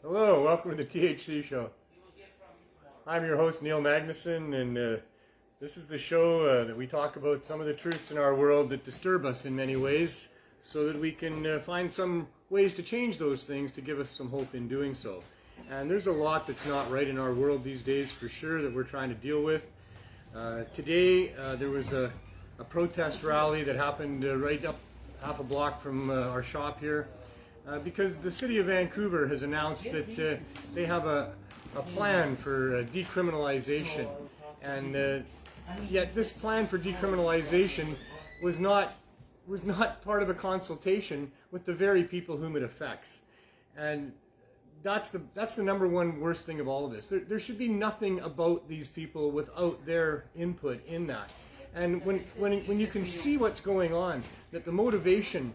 Hello, welcome to the THC show. I'm your host, Neil Magnuson, and this is the show that we talk about some of the truths in our world that disturb us in many ways so that we can find some ways to change those things to give us some hope in doing so. And there's a lot that's not right in our world these days for sure that we're trying to deal with. Today there was a protest rally that happened right up half a block from our shop here. Because the city of Vancouver has announced that they have a plan for decriminalization, and yet this plan for decriminalization was not part of a consultation with the very people whom it affects, and that's the number one worst thing of all of this. There should be nothing about these people without their input in that, and when you can see what's going on, that the motivation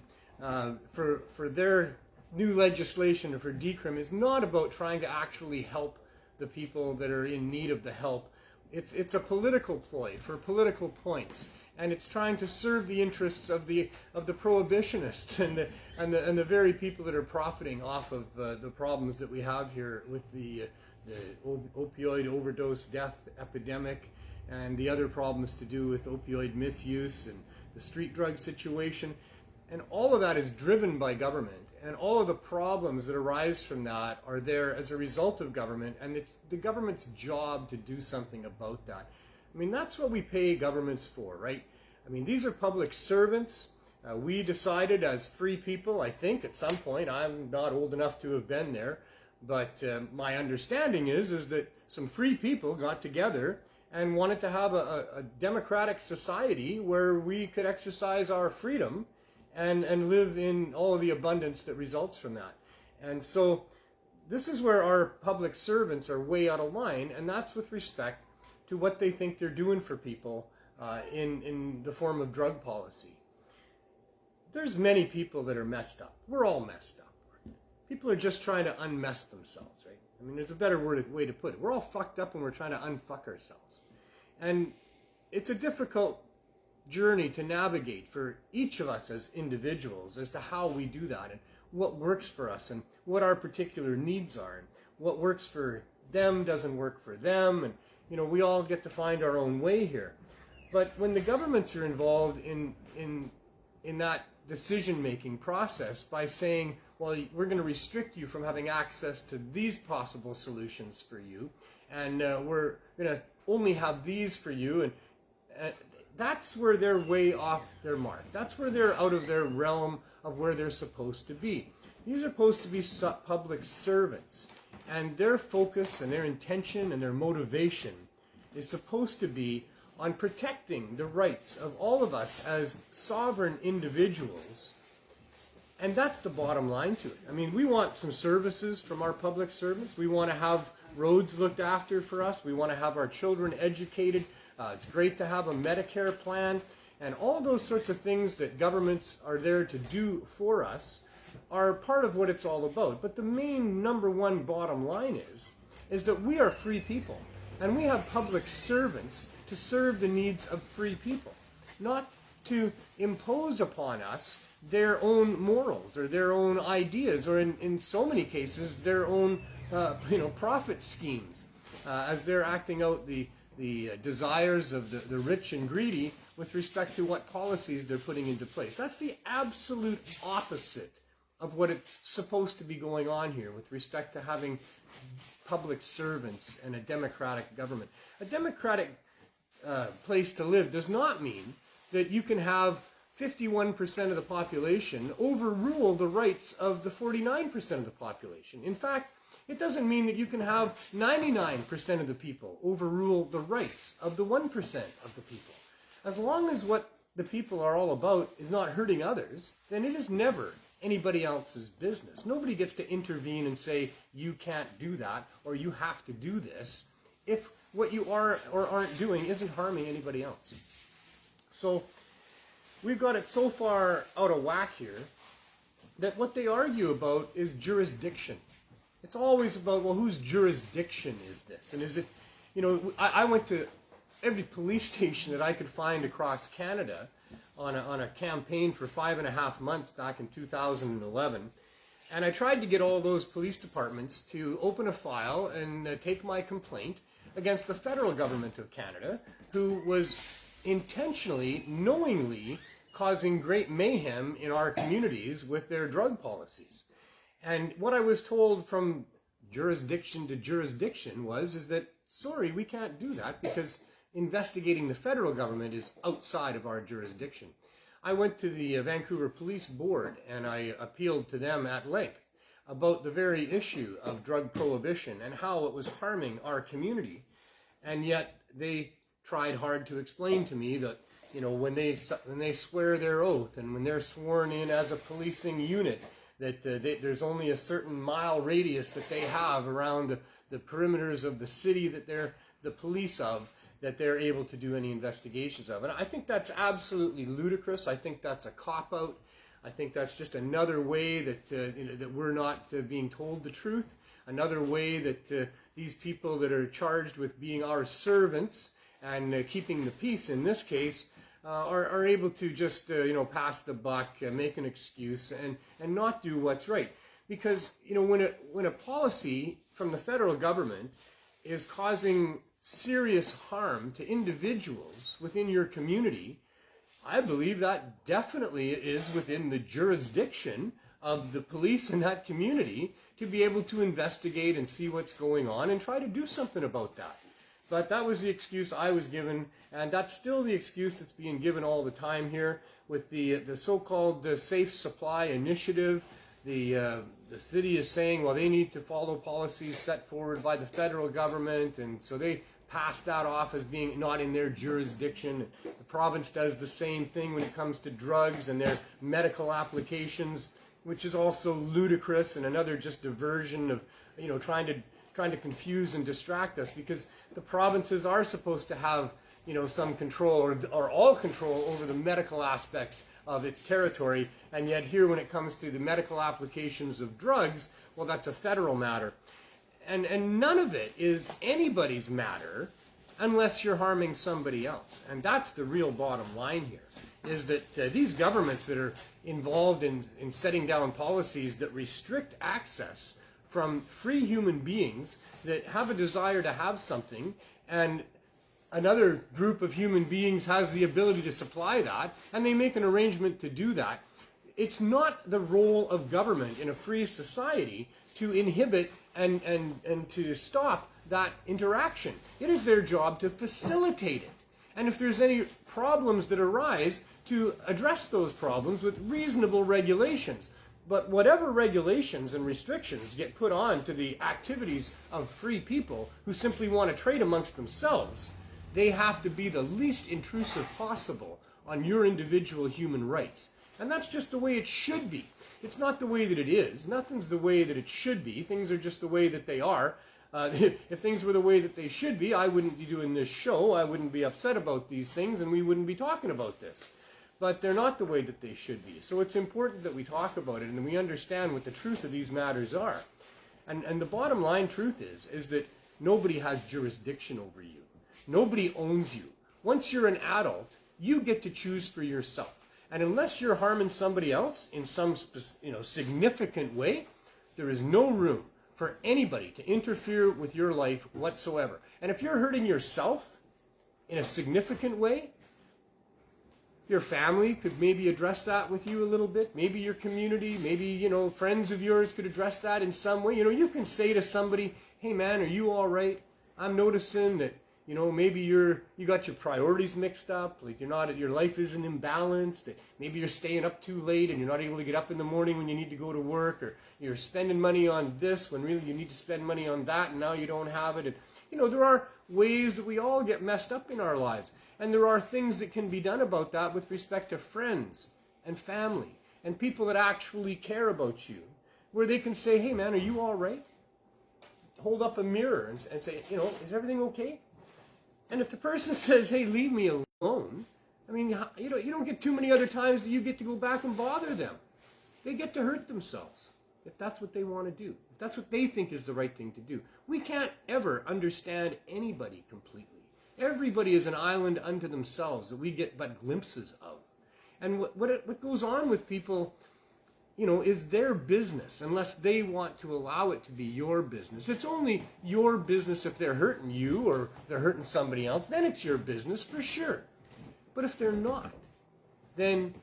for their new legislation for decrim is not about trying to actually help the people that are in need of the help. It's a political ploy for political points, and it's trying to serve the interests of the prohibitionists and the very people that are profiting off of the problems that we have here with the opioid overdose death epidemic and the other problems to do with opioid misuse and the street drug situation. And all of that is driven by government, and all of the problems that arise from that are there as a result of government, and it's the government's job to do something about that. I mean, that's what we pay governments for, right? I mean, these are public servants. We decided as free people, I think at some point, I'm not old enough to have been there, but my understanding is that some free people got together and wanted to have a democratic society where we could exercise our freedom and live in all of the abundance that results from that. And so this is where our public servants are way out of line, and that's with respect to what they think they're doing for people in the form of drug policy. There's many people that are messed up. We're all messed up. People are just trying to unmess themselves, right? I mean, there's a better way to put it. We're all fucked up and we're trying to unfuck ourselves. And it's a difficult journey to navigate for each of us as individuals as to how we do that and what works for us and what our particular needs are and what works for them doesn't work for them, and we all get to find our own way here. But when the governments are involved in that decision-making process by saying, well, we're going to restrict you from having access to these possible solutions for you, and we're going to only have these for you, and that's where they're way off their mark. That's where they're out of their realm of where they're supposed to be. These are supposed to be public servants, and their focus and their intention and their motivation is supposed to be on protecting the rights of all of us as sovereign individuals. And that's the bottom line to it. I mean, we want some services from our public servants. We want to have roads looked after for us. We want to have our children educated. It's great to have a Medicare plan, and all those sorts of things that governments are there to do for us are part of what it's all about. But the main number one bottom line is that we are free people, and we have public servants to serve the needs of free people, not to impose upon us their own morals or their own ideas, or in so many cases their own profit schemes as they're acting out the desires of the rich and greedy with respect to what policies they're putting into place. That's the absolute opposite of what it's supposed to be going on here with respect to having public servants and a democratic government. A democratic place to live does not mean that you can have 51% of the population overrule the rights of the 49% of the population. In fact, it doesn't mean that you can have 99% of the people overrule the rights of the 1% of the people. As long as what the people are all about is not hurting others, then it is never anybody else's business. Nobody gets to intervene and say, you can't do that, or you have to do this, if what you are or aren't doing isn't harming anybody else. So we've got it so far out of whack here that what they argue about is jurisdiction. It's always about, well, whose jurisdiction is this? And is it, I went to every police station that I could find across Canada on a campaign for 5.5 months back in 2011. And I tried to get all those police departments to open a file and take my complaint against the federal government of Canada, who was intentionally, knowingly causing great mayhem in our communities with their drug policies. And what I was told from jurisdiction to jurisdiction is that, sorry, we can't do that because investigating the federal government is outside of our jurisdiction. I went to the Vancouver Police Board and I appealed to them at length about the very issue of drug prohibition and how it was harming our community. And yet they tried hard to explain to me that, you know, when they swear their oath and when they're sworn in as a policing unit, that there's only a certain mile radius that they have around the perimeters of the city that they're the police of, that they're able to do any investigations of. And I think that's absolutely ludicrous. I think that's a cop-out. I think that's just another way that, that we're not being told the truth, another way that these people that are charged with being our servants and keeping the peace in this case are able to just pass the buck, make an excuse, and not do what's right. Because when a policy from the federal government is causing serious harm to individuals within your community, I believe that definitely is within the jurisdiction of the police in that community to be able to investigate and see what's going on and try to do something about that. But that was the excuse I was given, and that's still the excuse that's being given all the time here with the so-called Safe Supply Initiative. The city is saying, well, they need to follow policies set forward by the federal government, and so they pass that off as being not in their jurisdiction. The province does the same thing when it comes to drugs and their medical applications, which is also ludicrous and another just diversion of trying to confuse and distract us, because the provinces are supposed to have some control or all control over the medical aspects of its territory, and yet here when it comes to the medical applications of drugs, well, that's a federal matter. And none of it is anybody's matter unless you're harming somebody else. And that's the real bottom line here, is that these governments that are involved in setting down policies that restrict access from free human beings that have a desire to have something, and another group of human beings has the ability to supply that, and they make an arrangement to do that. It's not the role of government in a free society to inhibit and to stop that interaction. It is their job to facilitate it. And if there's any problems that arise, to address those problems with reasonable regulations. But whatever regulations and restrictions get put on to the activities of free people who simply want to trade amongst themselves, they have to be the least intrusive possible on your individual human rights. And that's just the way it should be. It's not the way that it is. Nothing's the way that it should be. Things are just the way that they are. If things were the way that they should be, I wouldn't be doing this show. I wouldn't be upset about these things, and we wouldn't be talking about this. But they're not the way that they should be. So it's important that we talk about it and we understand what the truth of these matters are. And the bottom line truth is that nobody has jurisdiction over you. Nobody owns you. Once you're an adult, you get to choose for yourself. And unless you're harming somebody else in some significant way, there is no room for anybody to interfere with your life whatsoever. And if you're hurting yourself in a significant way, your family could maybe address that with you a little bit. Maybe your community, maybe, friends of yours could address that in some way. You can say to somebody, hey man, are you all right? I'm noticing that, maybe you got your priorities mixed up, like your life isn't imbalanced, that maybe you're staying up too late and you're not able to get up in the morning when you need to go to work, or you're spending money on this when really you need to spend money on that and now you don't have it. And, there are ways that we all get messed up in our lives. And there are things that can be done about that with respect to friends and family and people that actually care about you, where they can say, hey man, are you all right? Hold up a mirror and say, is everything okay? And if the person says, hey, leave me alone, I mean, you don't get too many other times that you get to go back and bother them. They get to hurt themselves if that's what they want to do, if that's what they think is the right thing to do. We can't ever understand anybody completely. Everybody is an island unto themselves that we get but glimpses of. And what goes on with people is their business unless they want to allow it to be your business. It's only your business if they're hurting you or they're hurting somebody else. Then it's your business for sure. But if they're not, then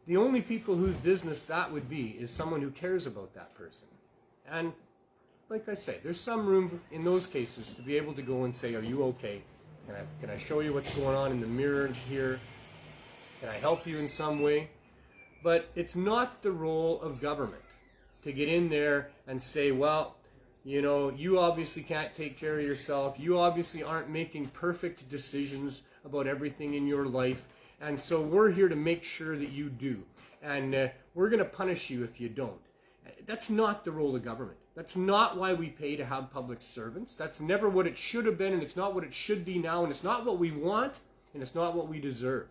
the only people whose business that would be is someone who cares about that person. And like I say, there's some room in those cases to be able to go and say, are you okay? Can I show you what's going on in the mirror here? Can I help you in some way? But it's not the role of government to get in there and say, well, you obviously can't take care of yourself. You obviously aren't making perfect decisions about everything in your life. And so we're here to make sure that you do. And we're going to punish you if you don't. That's not the role of government. That's not why we pay to have public servants. That's never what it should have been, and it's not what it should be now, and it's not what we want, and it's not what we deserve.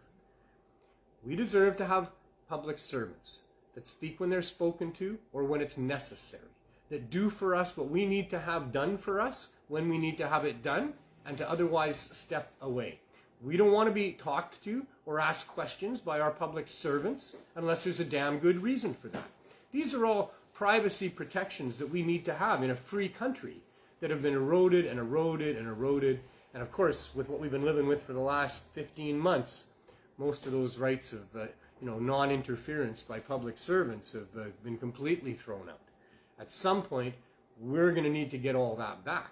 We deserve to have public servants that speak when they're spoken to or when it's necessary, that do for us what we need to have done for us when we need to have it done, and to otherwise step away. We don't want to be talked to or asked questions by our public servants unless there's a damn good reason for that. These are all privacy protections that we need to have in a free country that have been eroded and eroded and eroded. And of course, with what we've been living with for the last 15 months, most of those rights of non-interference by public servants have been completely thrown out. At some point, we're going to need to get all that back.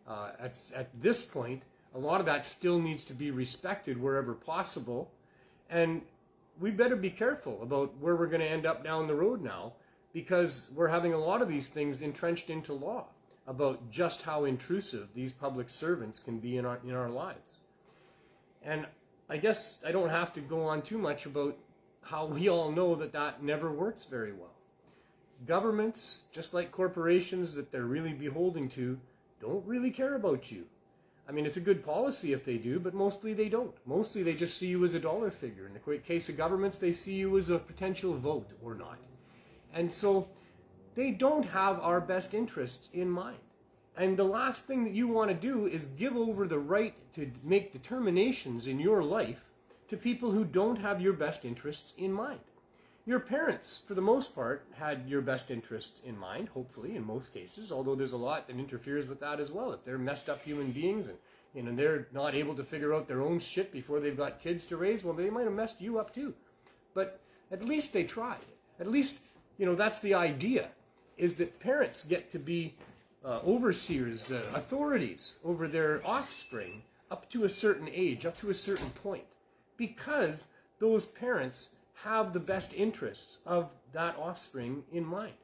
At this point, a lot of that still needs to be respected wherever possible. And we better be careful about where we're going to end up down the road now, because we're having a lot of these things entrenched into law about just how intrusive these public servants can be in our lives. And I guess I don't have to go on too much about how we all know that never works very well. Governments, just like corporations that they're really beholden to, don't really care about you. I mean, it's a good policy if they do, but mostly they don't. Mostly they just see you as a dollar figure. In the case of governments, they see you as a potential vote or not. And so they don't have our best interests in mind. And the last thing that you want to do is give over the right to make determinations in your life to people who don't have your best interests in mind. Your parents, for the most part, had your best interests in mind, hopefully, in most cases, although there's a lot that interferes with that as well. If they're messed up human beings and they're not able to figure out their own shit before they've got kids to raise, well, they might have messed you up too. But at least they tried. At least, that's the idea, is that parents get to be overseers, authorities over their offspring up to a certain age, up to a certain point, because those parents have the best interests of that offspring in mind.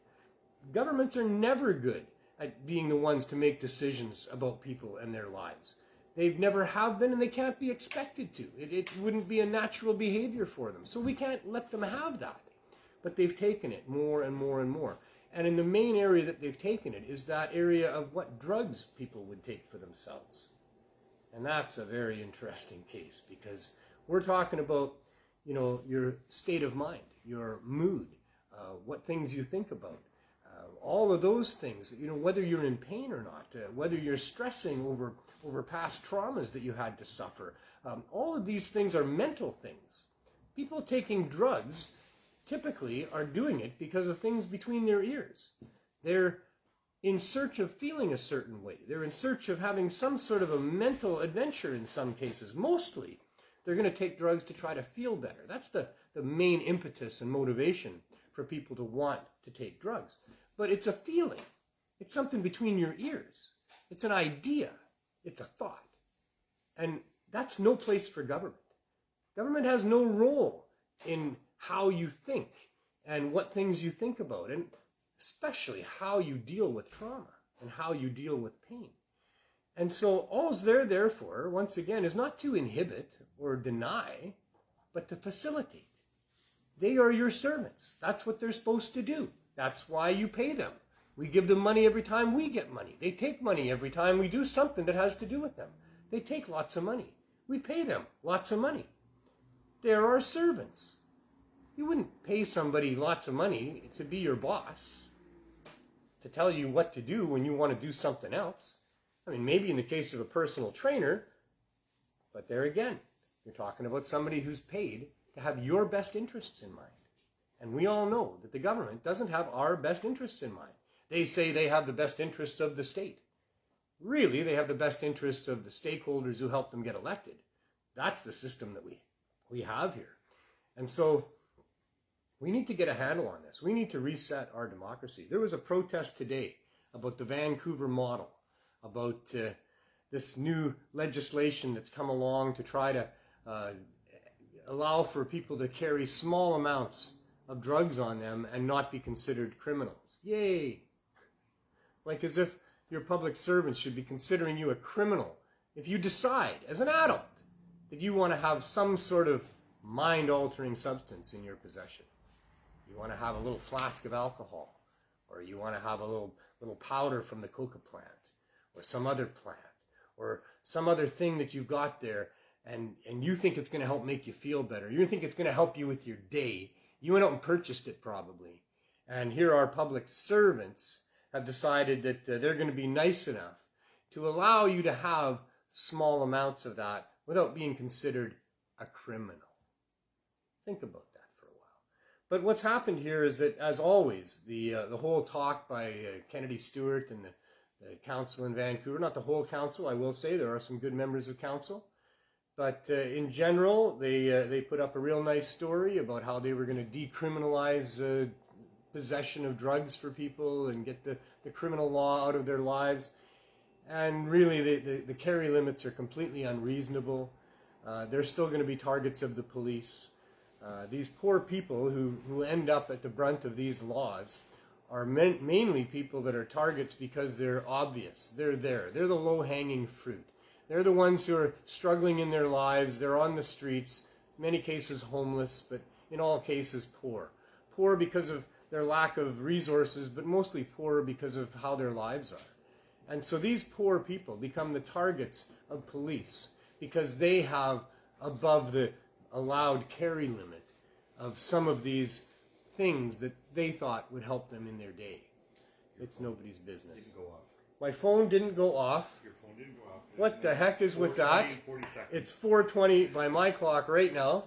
Governments are never good at being the ones to make decisions about people and their lives. They've never have been, and they can't be expected to. It wouldn't be a natural behavior for them. So we can't let them have that. But they've taken it more and more and more. And in the main area that they've taken it is that area of what drugs people would take for themselves. And that's a very interesting case, because we're talking about your state of mind, your mood, what things you think about, all of those things, whether you're in pain or not, whether you're stressing over past traumas that you had to suffer. All of these things are mental things. People taking drugs typically are doing it because of things between their ears. They're in search of feeling a certain way. They're in search of having some sort of a mental adventure in some cases. Mostly, they're going to take drugs to try to feel better. That's the main impetus and motivation for people to want to take drugs. But it's a feeling. It's something between your ears. It's an idea. It's a thought. And that's no place for government. Government has no role in how you think and what things you think about, and especially how you deal with trauma and how you deal with pain. And so all's they're there for, once again, is not to inhibit or deny, but to facilitate. They are your servants. That's what they're supposed to do. That's why you pay them. We give them money every time we get money. They take money every time we do something that has to do with them. They take lots of money. We pay them lots of money. They're our servants. You wouldn't pay somebody lots of money to be your boss, to tell you what to do when you want to do something else. I mean, maybe in the case of a personal trainer, but there again, you're talking about somebody who's paid to have your best interests in mind. And we all know that the government doesn't have our best interests in mind. They say they have the best interests of the state. Really, they have the best interests of the stakeholders who help them get elected. That's the system that we have here. And so we need to get a handle on this. We need to reset our democracy. There was a protest today about the Vancouver model, about this new legislation that's come along to try to allow for people to carry small amounts of drugs on them and not be considered criminals. Yay! Like as if your public servants should be considering you a criminal if you decide as an adult that you want to have some sort of mind-altering substance in your possession. You want to have a little flask of alcohol, or you want to have a little powder from the coca plant, or some other plant, or some other thing that you've got there, and you think it's going to help make you feel better. You think it's going to help you with your day. You went out and purchased it probably. And here our public servants have decided that they're going to be nice enough to allow you to have small amounts of that without being considered a criminal. Think about that for a while. But what's happened here is that, as always, the whole talk by Kennedy Stewart and the council in Vancouver, not the whole council, I will say, there are some good members of council, but in general, they put up a real nice story about how they were going to decriminalize possession of drugs for people and get the criminal law out of their lives. And really, the carry limits are completely unreasonable. They're still going to be targets of the police. These poor people who end up at the brunt of these laws are mainly people that are targets because they're obvious. They're there. They're the low-hanging fruit. They're the ones who are struggling in their lives. They're on the streets, in many cases homeless, but in all cases poor. Poor because of their lack of resources, but mostly poor because of how their lives are. And so these poor people become the targets of police because they have above the allowed carry limit of some of these things that they thought would help them in their day. It's nobody's business. Didn't go off. My phone didn't go off. Your phone didn't go off. What the heck is with that? 40 seconds. It's 4:20 by my clock right now.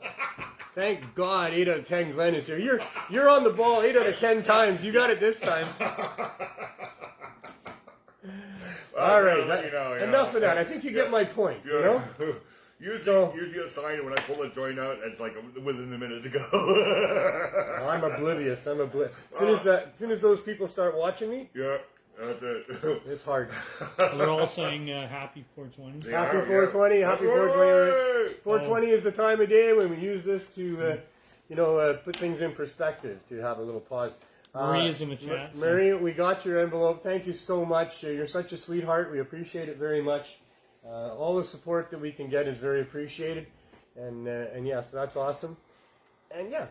Thank God 8 out of 10 Glenn is here. You're on the ball 8 out of 10 times. You got it this time. All right. Enough of that. I think you get my point. You know? Usually a sign when I pull a joint out, it's like within a minute to go. I'm oblivious. As soon as those people start watching me, yeah, that's it. It's hard. We're all saying happy 420. Happy 420. Happy 420. 420 is the time of day when we use this to, put things in perspective, to have a little pause. Marie is in the chat. Marie, we got your envelope. Thank you so much. You're such a sweetheart. We appreciate it very much. All the support that we can get is very appreciated, and yeah, so that's awesome. And yeah,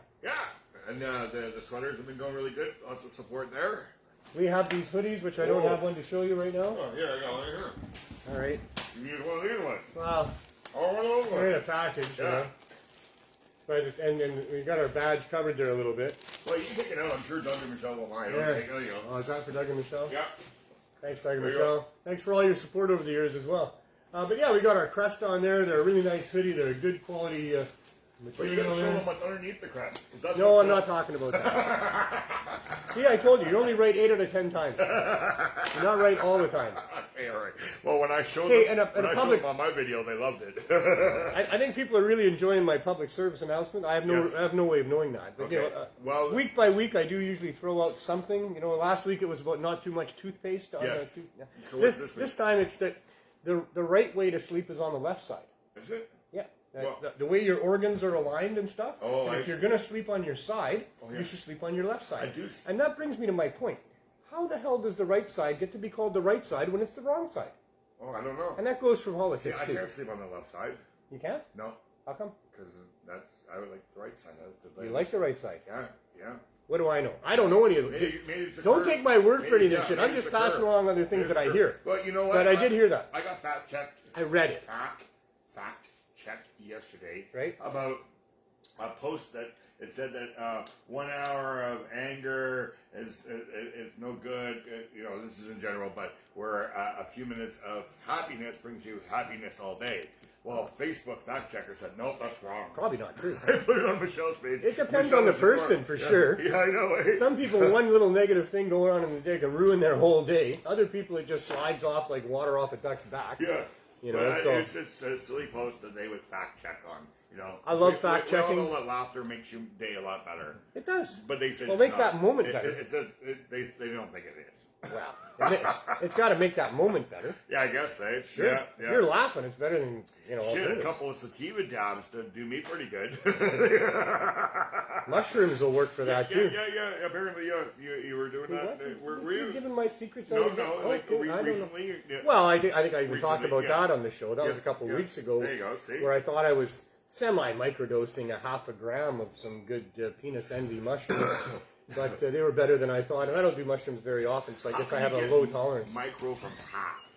and the sweaters have been going really good. Lots of support there. We have these hoodies, which I don't have one to show you right now. Oh, yeah, I got one here. All right. You use one of these ones. Wow. Oh, one of those We're in ones. a package. Yeah. But and we got our badge covered there a little bit. Well, you can take it out. I'm sure Doug and Michelle will mind. Yeah. Okay, Oh, is that for Doug and Michelle? Yeah. Thanks, Doug and There you Michelle. go. Thanks for all your support over the years as well. But yeah, we got our crest on there. They're a really nice hoodie. They're a good quality But you material. gotta show them what's underneath the crest. 'Cause that's No, what's I'm not talking about that. See, I told you, you only write 8 out of 10 times. You're not right all the time. Okay, all right. Well, when I showed Hey, them, and a public, on my video, they loved it. I think people are really enjoying my public service announcement. I have no way of knowing that. But, Okay. Well, week by week, I do usually throw out something. Last week it was about not too much toothpaste. Yes. Yeah. So what's this week? This time it's that the right way to sleep is on the left side. Is it? Yeah. Well- The way your organs are aligned and stuff. Oh, and I if you're see. going to sleep on your side, yeah. you should sleep on your left side. I do. And that brings me to my point. How the hell does the right side get to be called the right side when it's the wrong side? Oh, I don't know. And that goes for See, politics I too. can't sleep on the left side. You can't? No, How come? because I would like the right side. You like the right side. Yeah. What do I know? I don't know any of them. Maybe it's a Don't curve. take my word for any of this Yeah, shit. maybe I'm it's just a passing curve. along other things Maybe that I it's a hear. curve. But you know what? But I did hear that. I got fact checked. I read it. Fact checked yesterday. Right. About a post that it said that 1 hour of anger is no good. This is in general, but where a few minutes of happiness brings you happiness all day. Well, Facebook fact checker said, nope, that's wrong. Probably not true. I put it on Michelle's page. It depends Michelle on the was person, informed. for sure. Yeah, I know. Eh? Some people, one little negative thing going on in the day can ruin their whole day. Other people, it just slides off like water off a duck's back. Yeah. You know, so it's just a silly post that they would fact check on. You know, I love fact checking. We all know that laughter makes your day a lot better. It does. But they say well, it makes that moment better. It says they don't think it is. Well, it's got to make that moment better. Yeah, I guess, eh? Sure. Yeah, If you're laughing, it's better than, you know, Shit, a couple of sativa dabs to do me pretty good. Mushrooms will work for that, too. Yeah. Apparently, you were doing that. Were you giving my secrets No, out? recently. Yeah. Well, I think I even talked about yeah. that on the show. That was a couple of weeks ago. There you go, see? Where I thought I was semi-microdosing a half a gram of some good penis envy mushrooms. But they were better than I thought. And I don't do mushrooms very often, so I guess I have a low tolerance. Micro from half.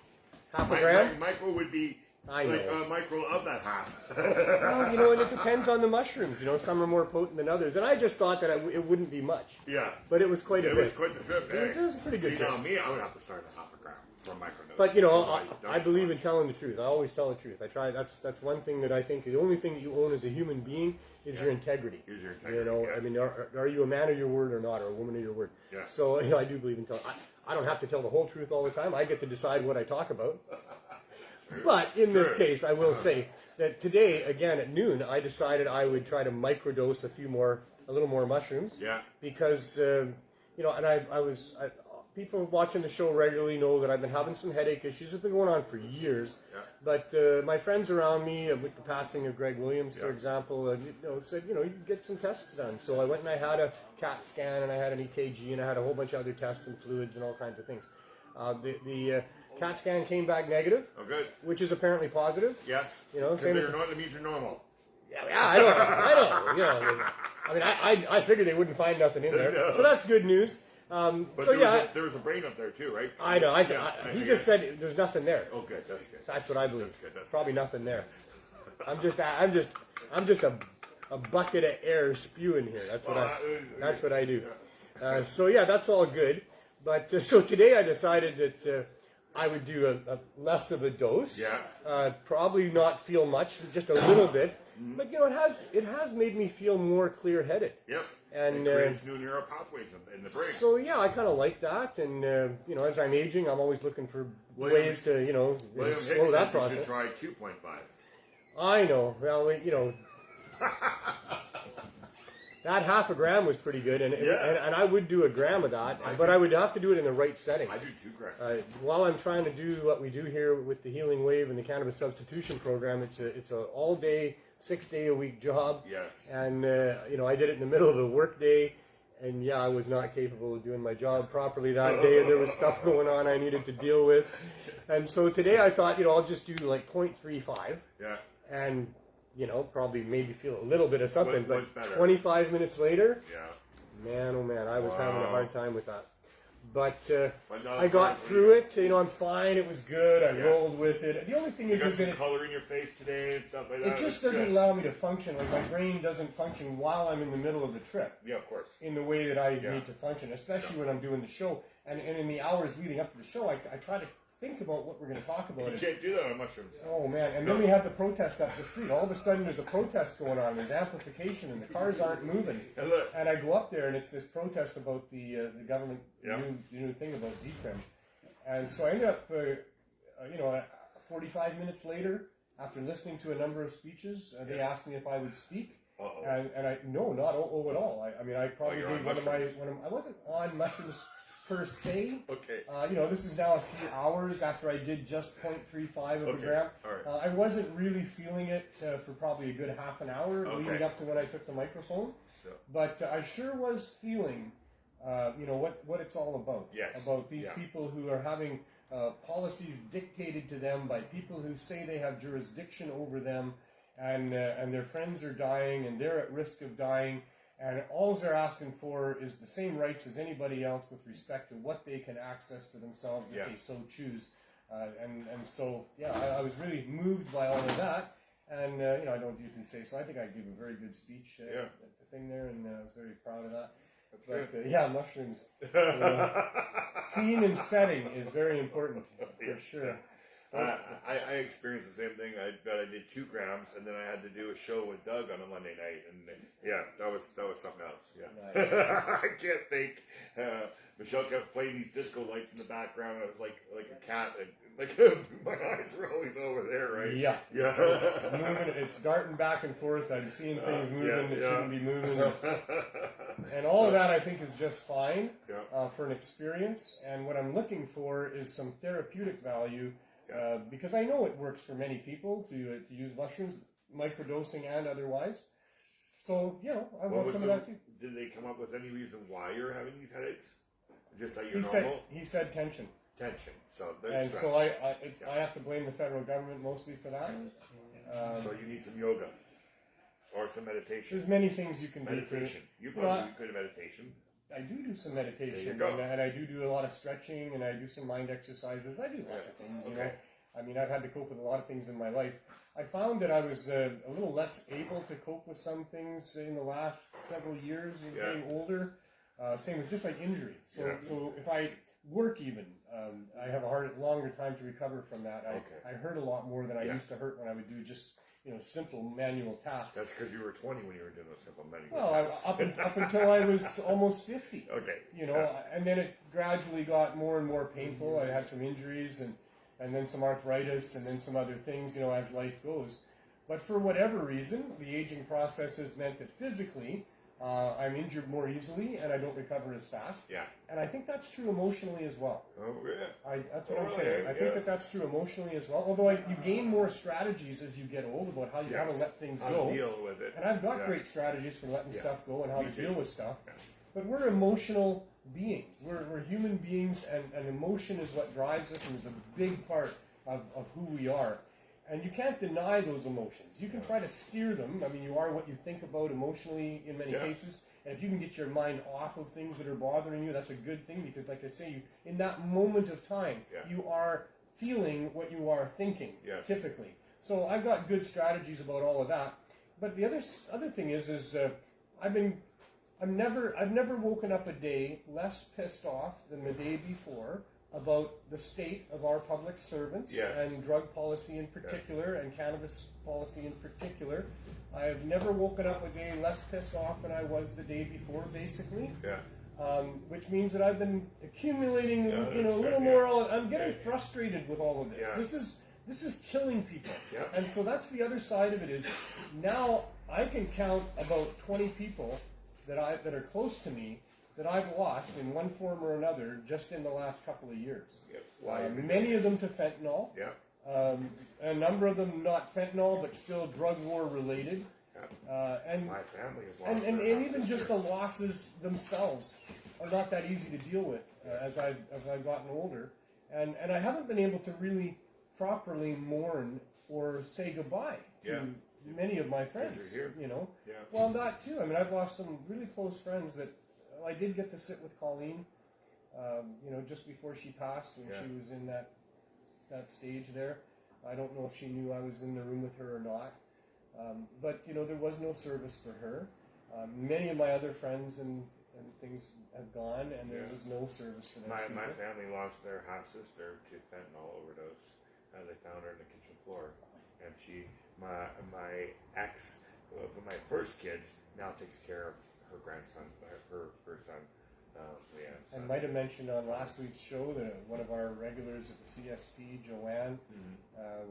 Half a gram? Micro would be I know. like a micro of that half. Well, you know, and it depends on the mushrooms. You know, some are more potent than others. And I just thought that it wouldn't be much. Yeah. But it was quite a bit. It was quite the trip. It was a pretty good trip. Now, me, I would have to start at half a gram from microdose. But, you know, I believe in telling the truth. I always tell the truth. I try. That's one thing that I think the only thing that you own as a human being is your integrity. Is your integrity. You know, I mean, are you a man of your word or not, or a woman of your word? Yeah. So, you know, I do believe in telling. I don't have to tell the whole truth all the time. I get to decide what I talk about. But in this case, I will say that today, again at noon, I decided I would try to microdose a little more mushrooms. Yeah. Because you know, and people watching the show regularly know that I've been having some headache issues. It's been going on for years. Yeah. But my friends around me, with the passing of Greg Williams, for example, said, you know, you can get some tests done. So I went and I had a CAT scan and I had an EKG and I had a whole bunch of other tests and fluids and all kinds of things. The CAT scan came back negative, Oh, good. which is apparently positive. Yes. You know, Because that means you're normal. Yeah, I know. You know, I mean, I figured they wouldn't find nothing in there, No. so that's good news. But So there was a brain up there too, right? I know. He just said there's nothing there. Oh, good. That's good. That's what I believe. That's good. Probably nothing there. I'm just a bucket of air spewing here. That's what I do. So yeah, that's all good. But so today I decided that I would do a less of a dose. Yeah. Probably not feel much, just a little bit. But you know, it has made me feel more clear-headed. Yes. And it creates new neural pathways in the brain. So yeah, I kind of like that. And you know, as I'm aging, I'm always looking for ways to William slow Hicks that says you process. should try 2.5. I know. Well, you know. That half a gram was pretty good, and I would do a gram of that, but I would have to do it in the right setting. I do 2 grams. While I'm trying to do what we do here with the Healing Wave and the Cannabis Substitution Program, it's a all-day, 6-day-a-week job. Yes. And you know, I did it in the middle of the workday, and yeah, I was not capable of doing my job properly that day, and there was stuff going on I needed to deal with. And so today I thought, you know, I'll just do like 0.35. Yeah. And you know, probably maybe feel a little bit of something, but better? 25 minutes later, Yeah. man, oh man, I was having a hard time with that. But no, I got through it. You know, I'm fine. It was good. I rolled with it. The only thing You is got that some color in your face today and stuff like that. it just doesn't allow me to function. Like my brain doesn't function while I'm in the middle of the trip. Yeah, of course. In the way that I need to function, especially when I'm doing the show. And in the hours leading up to the show, I try to think about what we're going to talk about. You can't do that on mushrooms. Oh man, and then we had the protest up the street. All of a sudden there's a protest going on, there's amplification and the cars aren't moving. And I go up there and it's this protest about the government new thing about decrim. And so I ended up, 45 minutes later, after listening to a number of speeches, they asked me if I would speak. And I, no, not at all. I mean, I probably did I wasn't on mushrooms per se. Okay. You know, this is now a few hours after I did just 0.35 of a gram. All right. I wasn't really feeling it for probably a good half an hour leading up to when I took the microphone. But I sure was feeling, you know, what it's all about. Yes. About these people who are having policies dictated to them by people who say they have jurisdiction over them, and their friends are dying and they're at risk of dying. And all they're asking for is the same rights as anybody else with respect to what they can access for themselves if they so choose. And so, I was really moved by all of that. And, you know, I don't usually say so. I think I gave a very good speech at the thing there, and I was very proud of that. But, mushrooms. Scene and setting is very important, for sure. I experienced the same thing. I did 2 grams, and then I had to do a show with Doug on a Monday night, and yeah, that was something else. Yeah, Nice. I can't think. Michelle kept playing these disco lights in the background. I was like a cat. Like my eyes were always over there, right? Yeah. Yeah. It's moving. It's darting back and forth. I'm seeing things moving that shouldn't be moving. And all of that, I think, is just fine for an experience. And what I'm looking for is some therapeutic value, because I know it works for many people to use mushrooms, microdosing and otherwise. So, I want some of that too. Did they come up with any reason why you're having these headaches? Just that you're normal? He said tension. Tension. And so I have to blame the federal government mostly for that. So you need some yoga or some meditation. There's many things you can do. Meditation. You probably do good at meditation. I do some meditation, There you go. and I do a lot of stretching, and I do some mind exercises. I do lots of things, you know. I mean, I've had to cope with a lot of things in my life. I found that I was a little less able to cope with some things in the last several years, getting older. Same with just like injury. So if I work even, I have a longer time to recover from that. I hurt a lot more than I used to hurt when I would do just simple manual tasks. That's because you were 20 when you were doing those simple manual tasks. Up until I was almost 50. Okay. And then it gradually got more and more painful. I had some injuries and then some arthritis and then some other things, as life goes. But for whatever reason, the aging process has meant that physically, I'm injured more easily and I don't recover as fast. Yeah. And I think that's true emotionally as well. Oh, yeah. That's what I'm saying. I think that's true emotionally as well. Although you gain more strategies as you get old about how to let things go. How to deal with it. And I've got great strategies for letting stuff go and how to deal with stuff. Yeah. But we're emotional beings. We're human beings, and emotion is what drives us and is a big part of who we are. And you can't deny those emotions. You can try to steer them. I mean, you are what you think about emotionally in many cases. And if you can get your mind off of things that are bothering you, that's a good thing, because like I say, in that moment of time, you are feeling what you are thinking, typically. So I've got good strategies about all of that. But the other thing is I've never woken up a day less pissed off than the day before about the state of our public servants and drug policy in particular and cannabis policy in particular. I have never woken up a day less pissed off than I was the day before, basically. Which means that I've been accumulating, a little more. I'm getting frustrated with all of this. This is killing people, and so that's the other side of it. Is now I can count about 20 people that are close to me that I've lost in one form or another just in the last couple of years. Many of them to fentanyl. A number of them not fentanyl, but still drug war related. And my family has lost. And even just the losses themselves are not that easy to deal with as I've gotten older. And I haven't been able to really properly mourn or say goodbye to many of my friends. Well, that too. I mean, I've lost some really close friends that I did get to sit with Colleen, just before she passed, when she was in that stage there. I don't know if she knew I was in the room with her or not. But there was no service for her. Many of my other friends and things have gone, and there was no service for those people. My family lost their half-sister to fentanyl overdose. They found her in the kitchen floor. And my ex, for my first kids, now takes care of her grandson, her son, Leanne's son. I might have mentioned on last week's show that one of our regulars at the CSP, Joanne,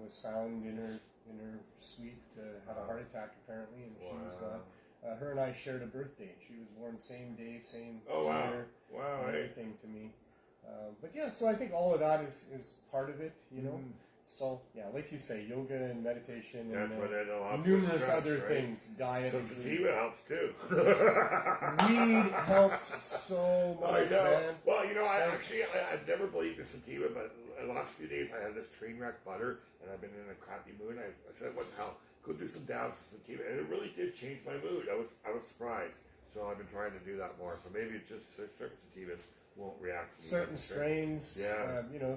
was found in her suite had a heart attack apparently, and she was gone. Her and I shared a birthday. She was born same day, same year, everything to me. So I think all of that is part of it, So, like you say, yoga and meditation and numerous other things, diet. So sativa helps too. Weed helps so much, man. Well, I've never believed in sativa, but the last few days I had this train wreck butter, and I've been in a crappy mood. I said, what the hell? Go do some dabs of sativa. And it really did change my mood. I was surprised. So I've been trying to do that more. So maybe it's just certain sativas won't react to certain strains,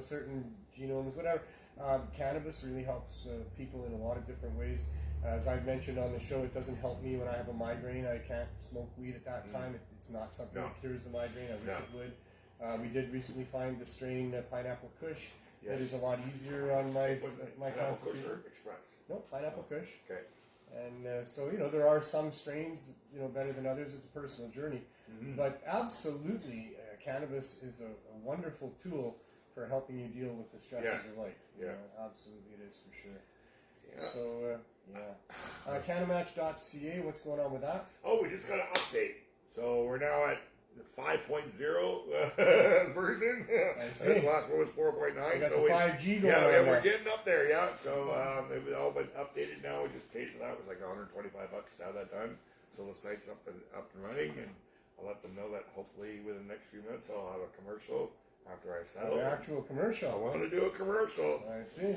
certain genomes, whatever. Cannabis really helps people in a lot of different ways. As I've mentioned on the show, it doesn't help me when I have a migraine. I can't smoke weed at that time. It's not something that cures the migraine. I wish it would. We did recently find the strain Pineapple Kush It is a lot easier on my Pineapple Kush constitution. or Express? No, Pineapple Kush. Okay. And so, there are some strains, better than others. It's a personal journey. Mm-hmm. But absolutely, cannabis is a wonderful tool for helping you deal with the stresses of life. Absolutely it is for sure. Yeah. So, CannaMatch.ca, what's going on with that? Oh, we just got an update. So we're now at the 5.0 version. I see. The last one was 4.9. We got so the 5G going on. Yeah, we're getting up there, So they've all been updated now. We just paid for that. It was like $125 to have that done. So the site's up and running, and I'll let them know that hopefully within the next few minutes I'll have a commercial after I settle. An actual commercial. I want to do a commercial. I see.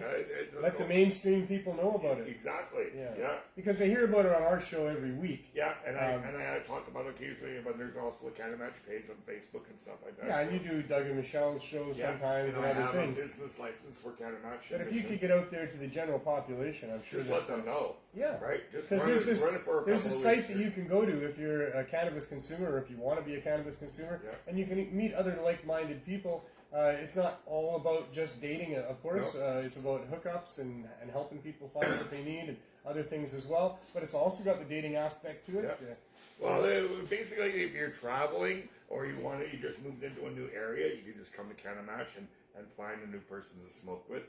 Let the mainstream people know about it. Exactly. Yeah. Because they hear about it on our show every week. Yeah, and I talk about it occasionally, but there's also the CannaMatch page on Facebook and stuff like that. Yeah, and you do Doug and Michelle's shows sometimes and other things. I have a business license for CannaMatch. But if you could get out there to the general population, I'm sure just let them know. Yeah. Right? Just Because there's a site that you can go to if you're a cannabis consumer or if you want to be a cannabis consumer, and you can meet other like-minded people. It's not all about just dating, of course. No. It's about hookups and helping people find what they need and other things as well. But it's also got the dating aspect to it. Well, basically, if you're traveling or you just moved into a new area, you can just come to CannaMatch and find a new person to smoke with.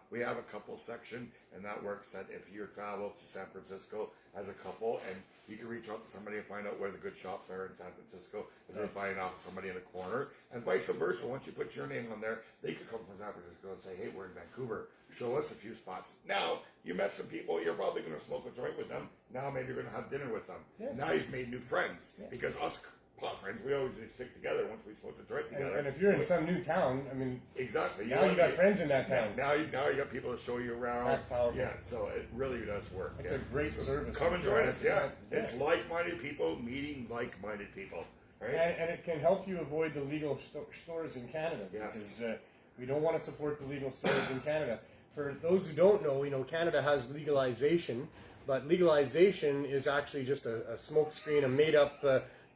We have a couple section, and that works that if you travel to San Francisco as a couple, and you can reach out to somebody and find out where the good shops are in San Francisco, because they're buying off somebody in a corner, and vice versa. Once you put your name on there, they could come from San Francisco and say, hey, we're in Vancouver. Show us a few spots. Now, you met some people, you're probably going to smoke a joint with them. Now maybe you're going to have dinner with them. Yeah. Now you've made new friends, because us pot friends, we always stick together once we smoke the joint together. And if you're in some new town, I mean, exactly. Now you got friends in that town. Now you got people to show you around. That's powerful. Yeah, so it really does work. It's a great service. Come and join us. Yeah, it's like-minded people meeting like-minded people. Right? And it can help you avoid the legal stores in Canada. Yes. Because we don't want to support the legal stores in Canada. For those who don't know, Canada has legalization, but legalization is actually just a smokescreen, a made-up,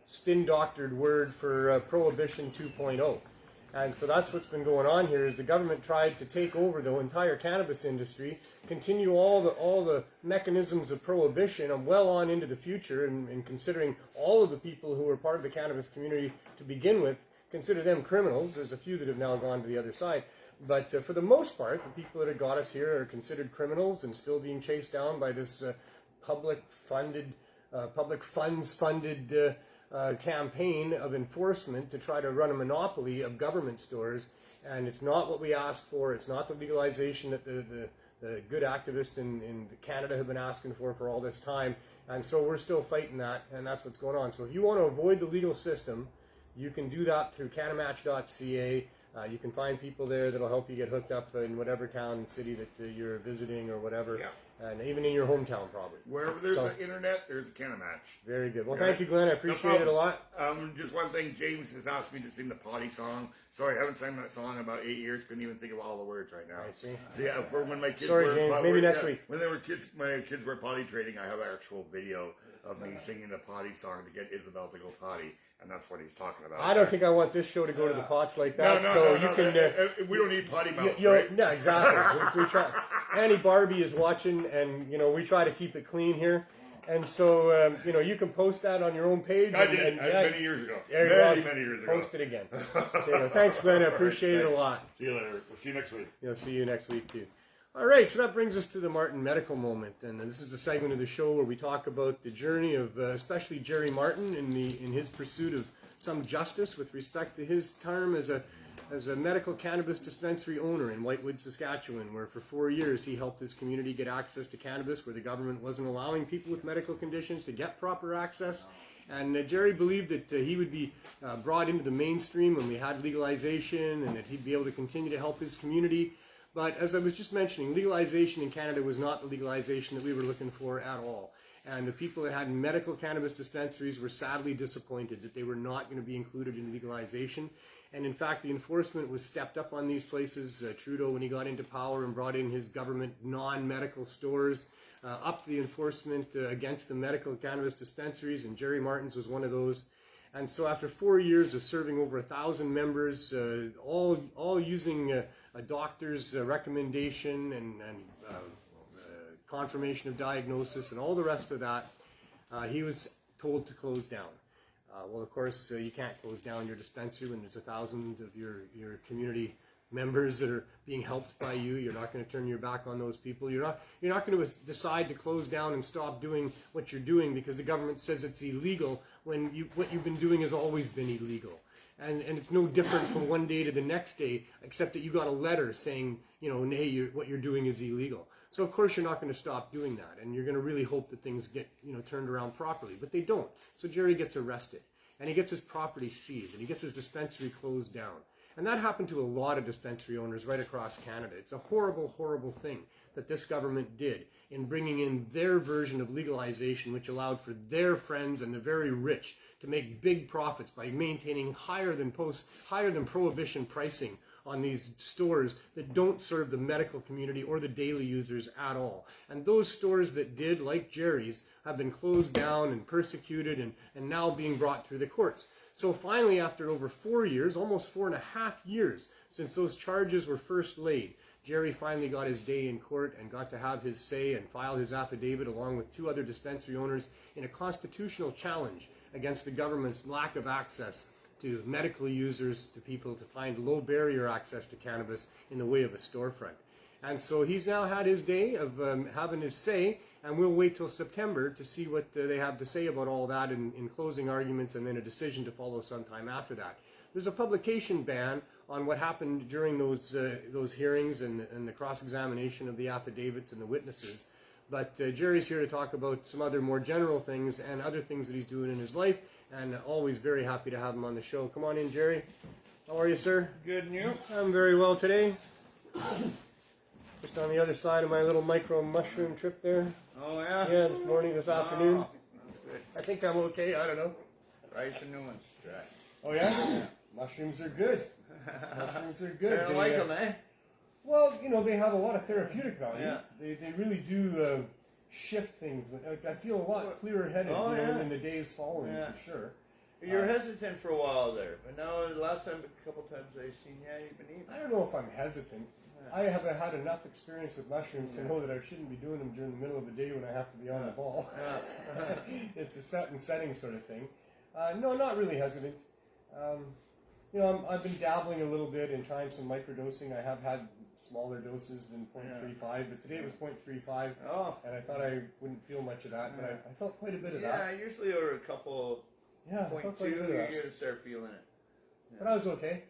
spin-doctored word for Prohibition 2.0. And so that's what's been going on here, is the government tried to take over the entire cannabis industry, continue all the mechanisms of prohibition and well on into the future, and considering all of the people who were part of the cannabis community to begin with, consider them criminals. There's a few that have now gone to the other side. But for the most part, the people that have got us here are considered criminals and still being chased down by this public funds-funded campaign of enforcement to try to run a monopoly of government stores. And it's not what we asked for. It's not the legalization that the good activists in Canada have been asking for all this time. And so we're still fighting that, and that's what's going on. So if you want to avoid the legal system, you can do that through CannaMatch.ca. You can find people there that'll help you get hooked up in whatever town and city that you're visiting or whatever. Yeah. And even in your hometown, probably. Wherever there's an internet, there's a CannaMatch. Very good. Well, thank you, Glenn. I appreciate it a lot. Just one thing. James has asked me to sing the potty song. Sorry, I haven't sang that song in about 8 years. Couldn't even think of all the words right now. I see. So yeah, for when my kids James. Maybe next week. When they were kids, my kids were potty training. I have an actual video of me singing the potty song to get Isabel to go potty. And that's what he's talking about. I don't think I want this show to go to the pots like that. We don't need potty mouths, right? No, exactly. we try. Annie Barbie is watching, and we try to keep it clean here. And so you can post that on your own page. I did many years ago. Many years ago. Post it again. So, thanks, Glenn. I appreciate it a lot. See you later. We'll see you next week. See you next week too. All right, so that brings us to the Martin Medical Moment, and this is the segment of the show where we talk about the journey of especially Jerry Martin in his pursuit of some justice with respect to his term as a medical cannabis dispensary owner in Whitewood, Saskatchewan, where for 4 years he helped his community get access to cannabis where the government wasn't allowing people with medical conditions to get proper access. And Jerry believed that he would be brought into the mainstream when we had legalization, and that he'd be able to continue to help his community. But as I was just mentioning, legalization in Canada was not the legalization that we were looking for at all. And the people that had medical cannabis dispensaries were sadly disappointed that they were not going to be included in legalization. And in fact, the enforcement was stepped up on these places. Trudeau, when he got into power and brought in his government non-medical stores, upped the enforcement against the medical cannabis dispensaries, and Jerry Martin's was one of those. And so after 4 years of serving over 1,000 members, all using a doctor's recommendation and confirmation of diagnosis and all the rest of that, he was told to close down. Well, of course, you can't close down your dispensary when there's 1,000 of your community members that are being helped by you. You're not going to turn your back on those people. You're not going to decide to close down and stop doing what you're doing because the government says it's illegal when what you've been doing has always been illegal. And it's no different from one day to the next day, except that you got a letter saying, hey, what you're doing is illegal. So of course you're not going to stop doing that, and you're going to really hope that things get turned around properly, but they don't. So Jerry gets arrested, and he gets his property seized, and he gets his dispensary closed down. And that happened to a lot of dispensary owners right across Canada. It's a horrible, horrible thing that this government did in bringing in their version of legalization, which allowed for their friends and the very rich to make big profits by maintaining higher than prohibition pricing on these stores that don't serve the medical community or the daily users at all. And those stores that did, like Jerry's, have been closed down and persecuted and now being brought through the courts. So finally, after over 4 years, almost 4.5 years since those charges were first laid, Jerry finally got his day in court and got to have his say and filed his affidavit along with 2 other dispensary owners in a constitutional challenge against the government's lack of access to medical users, to people to find low barrier access to cannabis in the way of a storefront. And so he's now had his day of having his say, and we'll wait till September to see what they have to say about all that in closing arguments, and then a decision to follow sometime after that. There's a publication ban on what happened during those hearings and the cross-examination of the affidavits and the witnesses. But Jerry's here to talk about some other more general things and other things that he's doing in his life, and always very happy to have him on the show. Come on in, Jerry. How are you, sir? Good, and you? I'm very well today. Just on the other side of my little micro mushroom trip there. Oh, yeah? Yeah, this afternoon. Oh, that's good. I think I'm okay, I don't know. Try some new ones. Try. Oh yeah? Mushrooms are good. Mushrooms are good. I don't like them, eh? Well, they have a lot of therapeutic value. Yeah. They really do shift things. I feel a lot clearer headed in the days following, for sure. You were hesitant for a while there, but now the last time, a couple times I've seen, you've been eating. I don't know if I'm hesitant. I have had enough experience with mushrooms to know that I shouldn't be doing them during the middle of the day when I have to be on the ball. It's a set and setting sort of thing. No, not really hesitant. I've been dabbling a little bit in trying some microdosing. I have had smaller doses than 0.35, but today it was 0.35, and I thought I wouldn't feel much of that, but I felt quite a bit of that. Yeah, usually over a couple, I felt quite a bit of that. you're going to start feeling it. Yeah. But I was okay.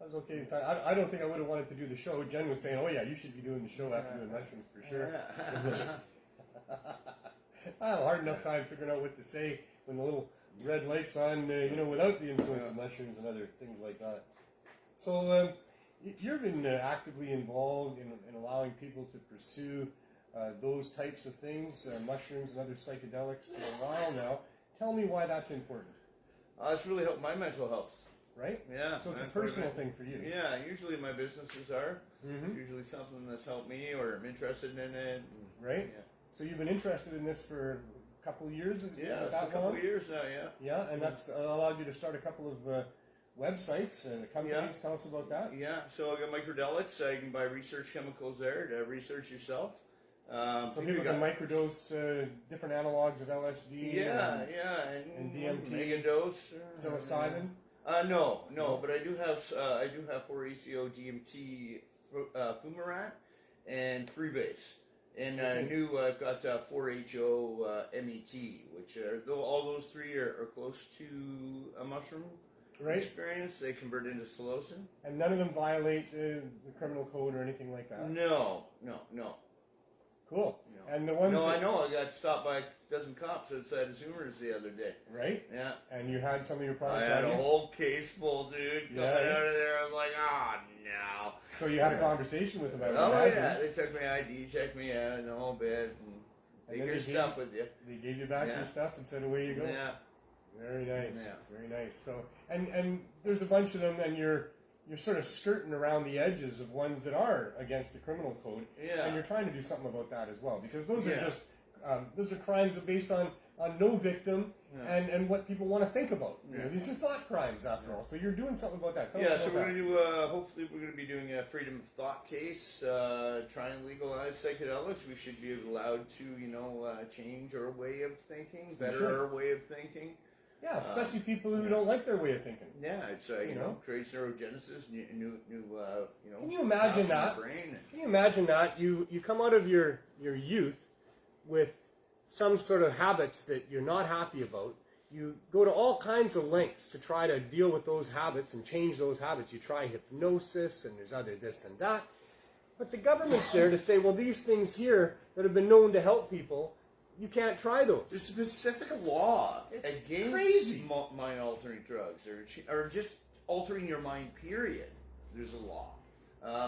I don't think I would have wanted to do the show. Jen was saying, "Oh yeah, you should be doing the show after doing mushrooms for sure." I have a hard enough time figuring out what to say when the little red light's on, without the influence of mushrooms and other things like that. So you've been actively involved in allowing people to pursue those types of things, mushrooms and other psychedelics, for a while now. Tell me why that's important. It's really helped my mental health. Right? Yeah. So it's a personal thing for you. Yeah, usually my businesses are. It's usually something that's helped me or I'm interested in it. Right? Yeah. So you've been interested in this for a couple of years? Is it that a couple long? of years now, yeah. Yeah, and that's allowed you to start a couple of websites and companies. Yeah. Tell us about that. Yeah, so I got microdelics. I can buy research chemicals there to research yourself. So people can microdose different analogs of LSD. and DMT, megadose, psilocybin. No, but I do have 4-ACO DMT fumarate and freebase. And I've got 4-HO MET, which all those three are close to a mushroom experience. They convert into psilocin. And none of them violate the criminal code or anything like that? No. Cool. No. And the ones I know. I got stopped by a dozen cops outside of Zoomers the other day. Right? Yeah. And you had some of your products I had a whole case full, dude. Coming out of there, I was like, no. So you had a conversation with them about Oh, that? yeah. They took my ID, checked me out in the whole bit, and take your stuff with you. They gave you back your stuff and said, away you go. Yeah. Very nice. Yeah. Very nice. So, and there's a bunch of them, and you're sort of skirting around the edges of ones that are against the criminal code. Yeah. And you're trying to do something about that as well, because those are just those are crimes based on on no victim and what people want to think about. You know, these are thought crimes after all. So you're doing something about that. Tell us So about we're that. going to do, hopefully we're going to be doing a freedom of thought case, trying to legalize psychedelics. We should be allowed to, change our way of thinking, better our way of thinking. Yeah, especially people who don't like their way of thinking. Yeah, it's, creates neurogenesis, new Can you imagine that? Can you imagine that? You come out of your youth with some sort of habits that you're not happy about. You go to all kinds of lengths to try to deal with those habits and change those habits. You try hypnosis and there's other this and that. But the government's there to say, well, these things here that have been known to help people, you can't try those. There's a specific law against mind-altering drugs or just altering your mind, period. There's a law.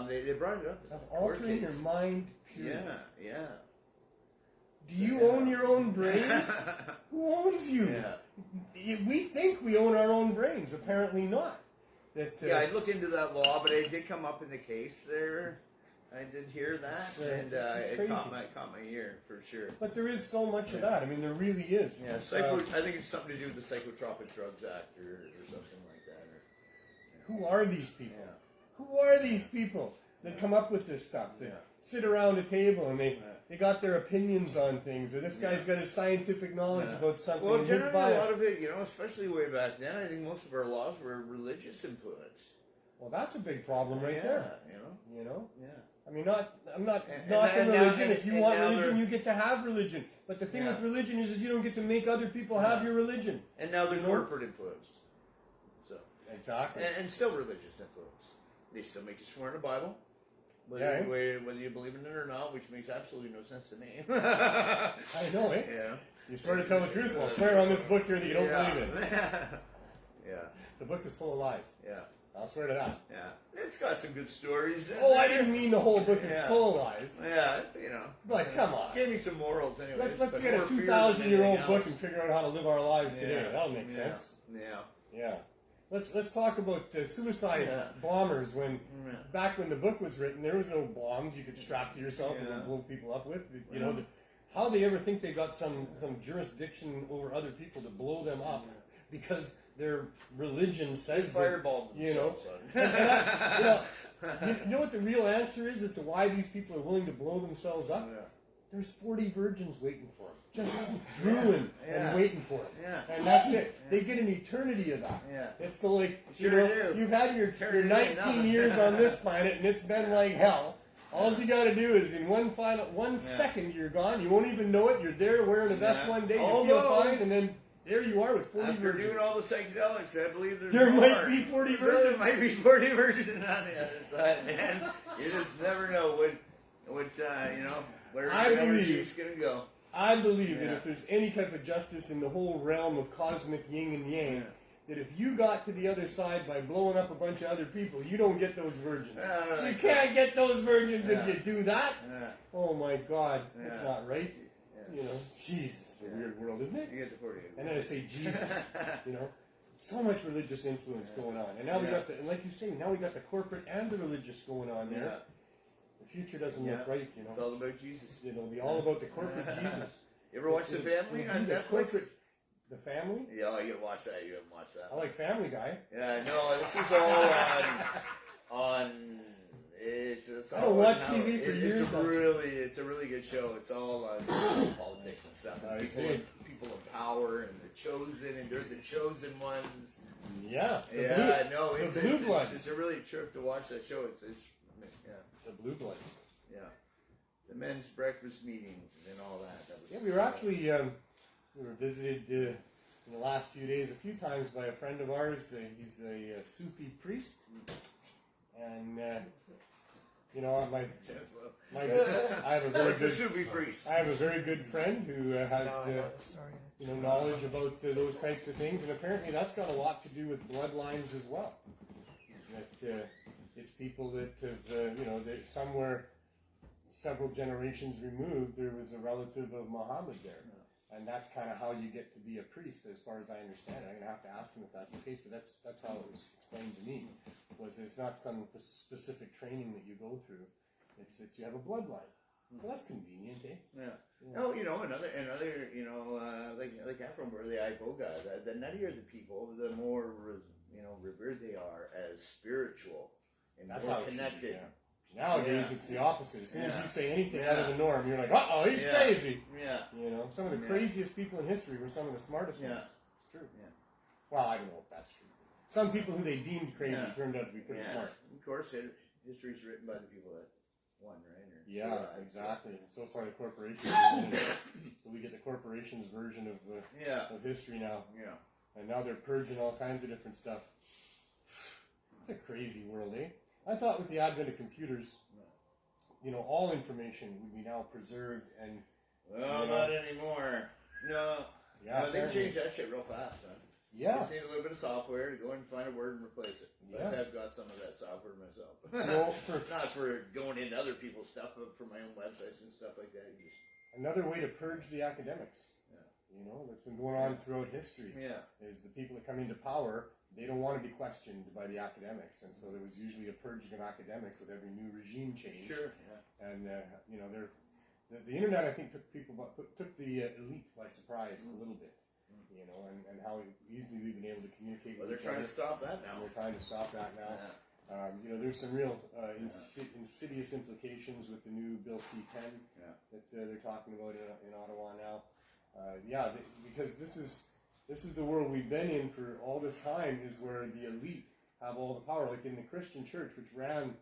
They brought it up. Of altering your mind, period. Yeah. Do you own your own brain? Who owns you? Yeah. We think we own our own brains. Apparently not. I look into that law, but it did come up in the case there. I did hear that, and it caught my ear for sure. But there is so much of that. I mean, there really is. Yeah, I think it's something to do with the Psychotropic Drugs Act or something like that. Who are these people? Yeah. Who are these people that come up with this stuff? They sit around a table and they got their opinions on things, or this guy's got his scientific knowledge about something. Well, and generally, his bias. a lot of it, especially way back then, I think most of our laws were religious influenced. Well, that's a big problem right there. Yeah. I mean, I'm not knocking religion. If you want religion, you get to have religion. But the thing with religion is you don't get to make other people have your religion. And now they're corporate influenced. So exactly. And still religious influence. They still make you swear in the Bible. Whether you believe in it or not, which makes absolutely no sense to me. I know, eh? Yeah. You swear to tell the truth? Well, swear on this book here that you don't believe in. Yeah. The book is full of lies. Yeah. I'll swear to that. Yeah. It's got some good stories. I didn't mean the whole book is full of lies. Yeah, But come on. Give me some morals anyway. Let's get a 2,000-year-old book and figure out how to live our lives today. That'll make sense. Yeah. Let's talk about suicide bombers. Back when the book was written, there was no bombs you could strap to yourself and blow people up with. How they ever think they got some jurisdiction over other people to blow them up because their religion says fireball you know what the real answer is as to why these people are willing to blow themselves up? There's 40 virgins waiting for them. Just drooling and waiting for them. Yeah. And that's it. They get an eternity of that. Yeah. It's the like, do. you've had your 19 years on this planet and it's been like hell. All you got to do is in one second you're gone. You won't even know it. You're there wearing a vest one day. You feel fine, and then there you are with 40 after virgins. doing all the psychedelics, I believe there more. might be 40 virgins. There might be 40 virgins on the other side, man. You just never know where it's going to go. I believe that if there's any type of justice in the whole realm of cosmic yin and yang, that if you got to the other side by blowing up a bunch of other people, you don't get those virgins. You can't get those virgins if you do that. Oh my God, that's not right. Jesus, it's a weird world, isn't it? You get the 40. And then I say Jesus, so much religious influence going on. And now we got and like you say, now we got the corporate and the religious going on there. The future doesn't look right, It's all about Jesus. It'll be all about the corporate Jesus. You ever watch The Family on Netflix? The Family? Yeah, you gotta watch that. You haven't watched that. I like Family Guy. Yeah, no, this is all on. It's I all don't watch on TV for years. It's a really good show. It's all on politics and stuff. And people of power and the chosen, and they're the chosen ones. Yeah. It's the Blue Bloods. It's a really trip to watch that show. The Blue Bloods. Yeah. The men's breakfast meetings and all that. We were actually we were visited in the last few days a few times by a friend of ours. He's a Sufi priest, and I have a very good Sufi priest. I have a very good friend who has knowledge about those types of things, and apparently that's got a lot to do with bloodlines as well. That it's people that have that somewhere several generations removed there was a relative of Muhammad there. And that's kind of how you get to be a priest, as far as I understand it. I'm going to have to ask him if that's the case, but that's how it was explained to me. Was it's not some specific training that you go through; it's that you have a bloodline, So that's convenient, eh? Yeah. No, another, like Ephraim, where the iboga, the nuttier the people, the more, revered they are as spiritual and That's more how it should be, connected. yeah. Nowadays, it's the opposite. As soon as you say anything out of Yeah. the norm, you're like, uh-oh, he's crazy. Yeah. Some of the craziest people in history were some of the smartest ones. It's true. Yeah. Well, I don't know if that's true. Some people who they deemed crazy turned out to be pretty smart. Of course, history's written by the people that won, right? Exactly. And so far, the corporations so we get the corporations' version of history now. Yeah. And now they're purging all kinds of different stuff. It's a crazy world, eh? I thought with the advent of computers, all information would be now preserved and... Well, not anymore. No. Yeah, they can change that shit real fast, huh? Yeah. I just need a little bit of software to go and find a word and replace it. But I've got some of that software myself. Not for going into other people's stuff, but for my own websites and stuff like that. Another way to purge the academics, that's been going on throughout history, is the people that come into power, they don't want to be questioned by the academics. And so there was usually a purging of academics with every new regime change. Sure. Yeah. And, the internet, I think, took the elite by surprise a little bit. And how easily we've been able to communicate with each other. They're trying to stop that now. They're trying to stop that now. Yeah. There's some real insidious implications with the new Bill C-10 that they're talking about in Ottawa now. Because this is the world we've been in for all this time, is where the elite have all the power. Like in the Christian church, which ran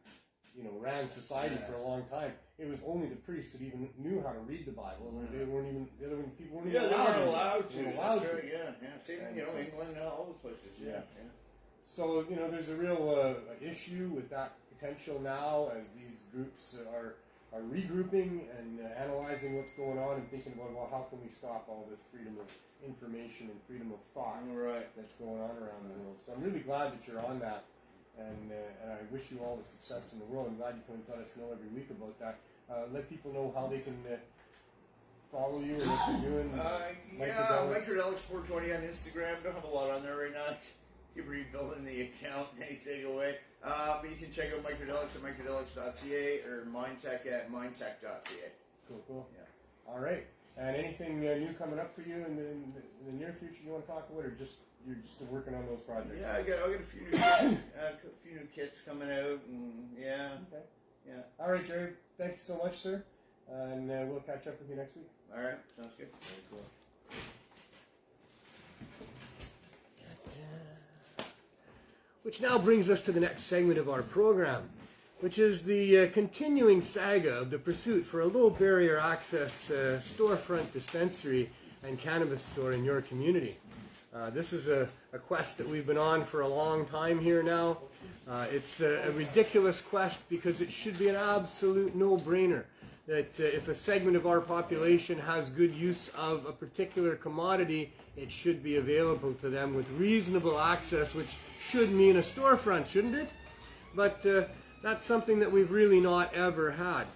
society for a long time, it was only the priests that even knew how to read the Bible, and they weren't even, people weren't even allowed to. They weren't allowed to. Same, England and all those places. Yeah. So, there's a real issue with that potential now, as these groups are regrouping and analyzing what's going on and thinking about, well, how can we stop all this freedom of information and freedom of thought that's going on around the world. So I'm really glad that you're on that. And I wish you all the success in the world. I'm glad you come and let us know every week about that. Let people know how they can follow you or what you're doing. Microdelics 420 on Instagram. Don't have a lot on there right now. Keep rebuilding the account. They take away. But you can check out Microdelics at microdelics.ca or Mindtech at mindtech.ca. Cool. Yeah. All right. And anything new coming up for you in the near future you want to talk about, or you're just working on those projects? Yeah, I got a few new kits coming out, and Okay. Yeah. All right, Jerry. Thank you so much, sir. And we'll catch up with you next week. All right. Sounds good. Very cool. Which now brings us to the next segment of our program, which is the continuing saga of the pursuit for a low-barrier access storefront dispensary and cannabis store in your community. This is a quest that we've been on for a long time here now. It's a ridiculous quest because it should be an absolute no-brainer that if a segment of our population has good use of a particular commodity, it should be available to them with reasonable access, which should mean a storefront, shouldn't it? But that's something that we've really not ever had.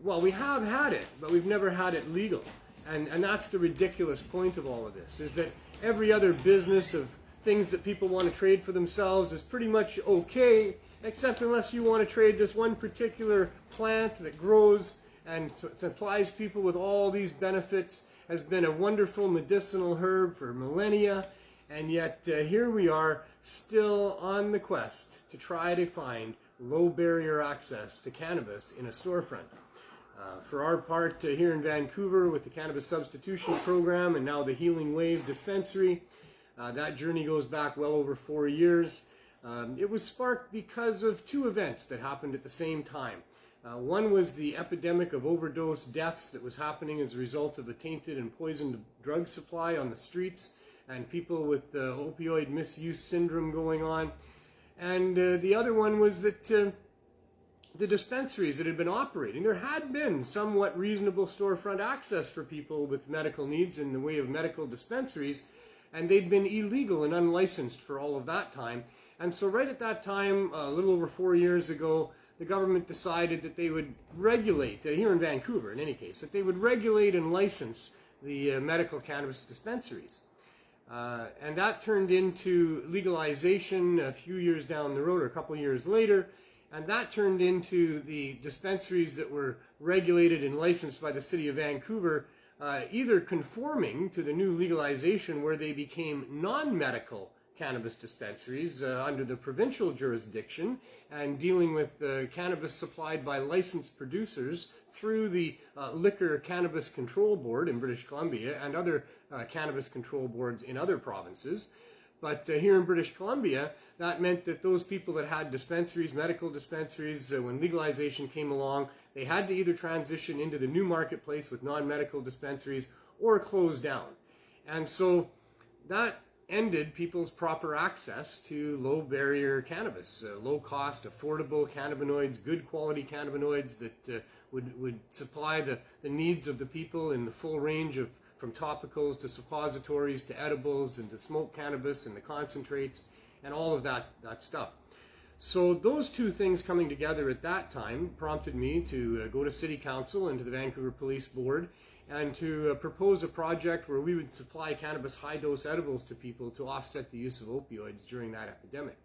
Well, we have had it, but we've never had it legal. And that's the ridiculous point of all of this, is that every other business of things that people want to trade for themselves is pretty much okay, except unless you want to trade this one particular plant that grows and supplies people with all these benefits, has been a wonderful medicinal herb for millennia, and yet here we are still on the quest to try to find low barrier access to cannabis in a storefront. For our part here in Vancouver with the Cannabis Substitution Program and now the Healing Wave Dispensary, that journey goes back well over 4 years. It was sparked because of two events that happened at the same time. One was the epidemic of overdose deaths that was happening as a result of a tainted and poisoned drug supply on the streets and people with opioid misuse syndrome going on. And the other one was that the dispensaries that had been operating, there had been somewhat reasonable storefront access for people with medical needs in the way of medical dispensaries, and they'd been illegal and unlicensed for all of that time. And so right at that time, a little over 4 years ago, the government decided that they would regulate, here in Vancouver in any case, that they would regulate and license the medical cannabis dispensaries. And that turned into legalization a few years down the road, or a couple years later. And that turned into the dispensaries that were regulated and licensed by the City of Vancouver, either conforming to the new legalization where they became non-medical cannabis dispensaries under the provincial jurisdiction and dealing with cannabis supplied by licensed producers through the Liquor Cannabis Control Board in British Columbia and other cannabis control boards in other provinces. But here in British Columbia, that meant that those people that had dispensaries, medical dispensaries, when legalization came along, they had to either transition into the new marketplace with non-medical dispensaries or close down. And so that ended people's proper access to low barrier cannabis, low cost, affordable cannabinoids, good quality cannabinoids that would supply the needs of the people in the full range of from topicals to suppositories to edibles and to smoked cannabis and the concentrates and all of that stuff. So those two things coming together at that time prompted me to go to City Council and to the Vancouver Police Board and to propose a project where we would supply cannabis high-dose edibles to people to offset the use of opioids during that epidemic.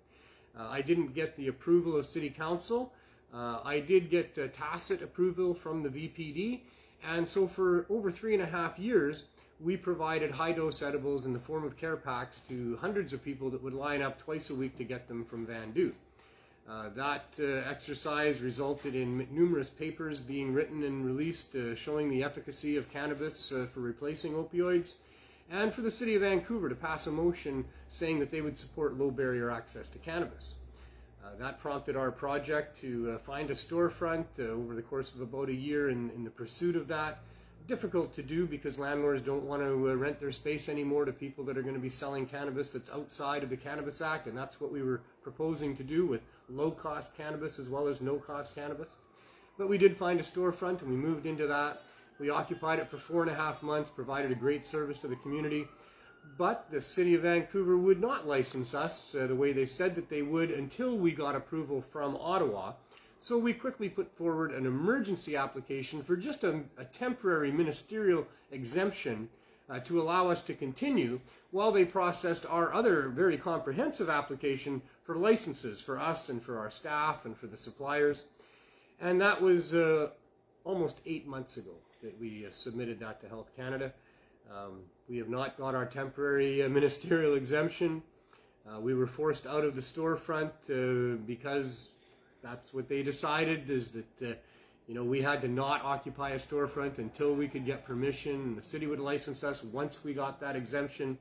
I didn't get the approval of City Council. I did get tacit approval from the VPD, and so for over 3.5 years, we provided high-dose edibles in the form of care packs to hundreds of people that would line up twice a week to get them from Vandu. That exercise resulted in numerous papers being written and released showing the efficacy of cannabis for replacing opioids, and for the City of Vancouver to pass a motion saying that they would support low barrier access to cannabis. That prompted our project to find a storefront over the course of about a year in the pursuit of that. Difficult to do because landlords don't want to rent their space anymore to people that are going to be selling cannabis that's outside of the Cannabis Act, and that's what we were proposing to do with low-cost cannabis as well as no-cost cannabis. But we did find a storefront and we moved into that. We occupied it for 4.5 months, provided a great service to the community. But the City of Vancouver would not license us the way they said that they would until we got approval from Ottawa. So we quickly put forward an emergency application for just a temporary ministerial exemption to allow us to continue while they processed our other very comprehensive application for licenses for us and for our staff and for the suppliers. And that was almost 8 months ago that we submitted that to Health Canada. We have not got our temporary ministerial exemption. We were forced out of the storefront because that's what they decided, is that we had to not occupy a storefront until we could get permission, and the city would license us once we got that exemption.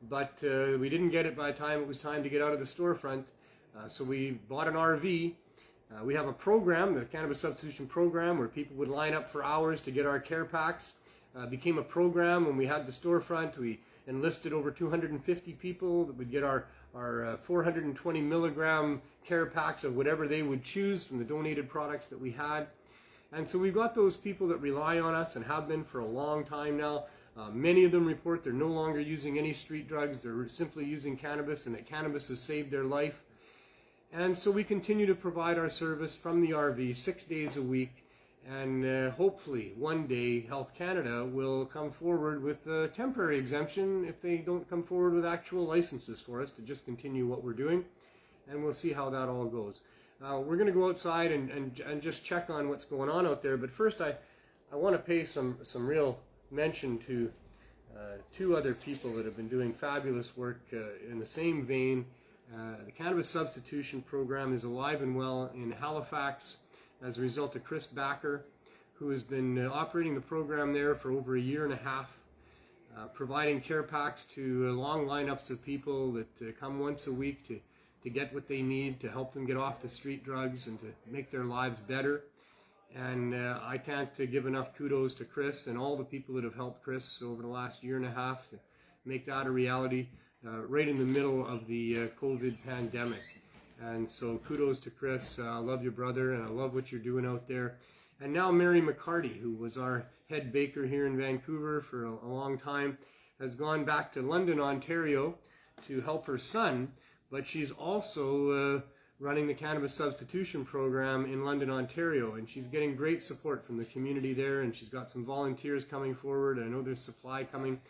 But we didn't get it by the time it was time to get out of the storefront. So we bought an RV. We have a program, the Cannabis Substitution Program, where people would line up for hours to get our care packs. Became a program when we had the storefront. We enlisted over 250 people that would get our 420 milligram care packs of whatever they would choose from the donated products that we had. And so we've got those people that rely on us and have been for a long time now. Many of them report they're no longer using any street drugs. They're simply using cannabis, and that cannabis has saved their life. And so we continue to provide our service from the RV 6 days a week. And hopefully one day Health Canada will come forward with a temporary exemption if they don't come forward with actual licenses for us to just continue what we're doing. And we'll see how that all goes. We're going to go outside and just check on what's going on out there. But first I want to pay some real mention to two other people that have been doing fabulous work in the same vein. The Cannabis Substitution Program is alive and well in Halifax as a result of Chris Backer, who has been operating the program there for over 1.5 years, providing care packs to long lineups of people that come once a week to get what they need to help them get off the street drugs and to make their lives better. And I can't give enough kudos to Chris and all the people that have helped Chris over the last 1.5 years to make that a reality right in the middle of the COVID pandemic. And so kudos to Chris. I love your brother and I love what you're doing out there. And now Mary McCarty, who was our head baker here in Vancouver for a long time, has gone back to London, Ontario to help her son, but she's also running the Cannabis Substitution Program in London, Ontario, and she's getting great support from the community there, and she's got some volunteers coming forward. I know there's supply coming.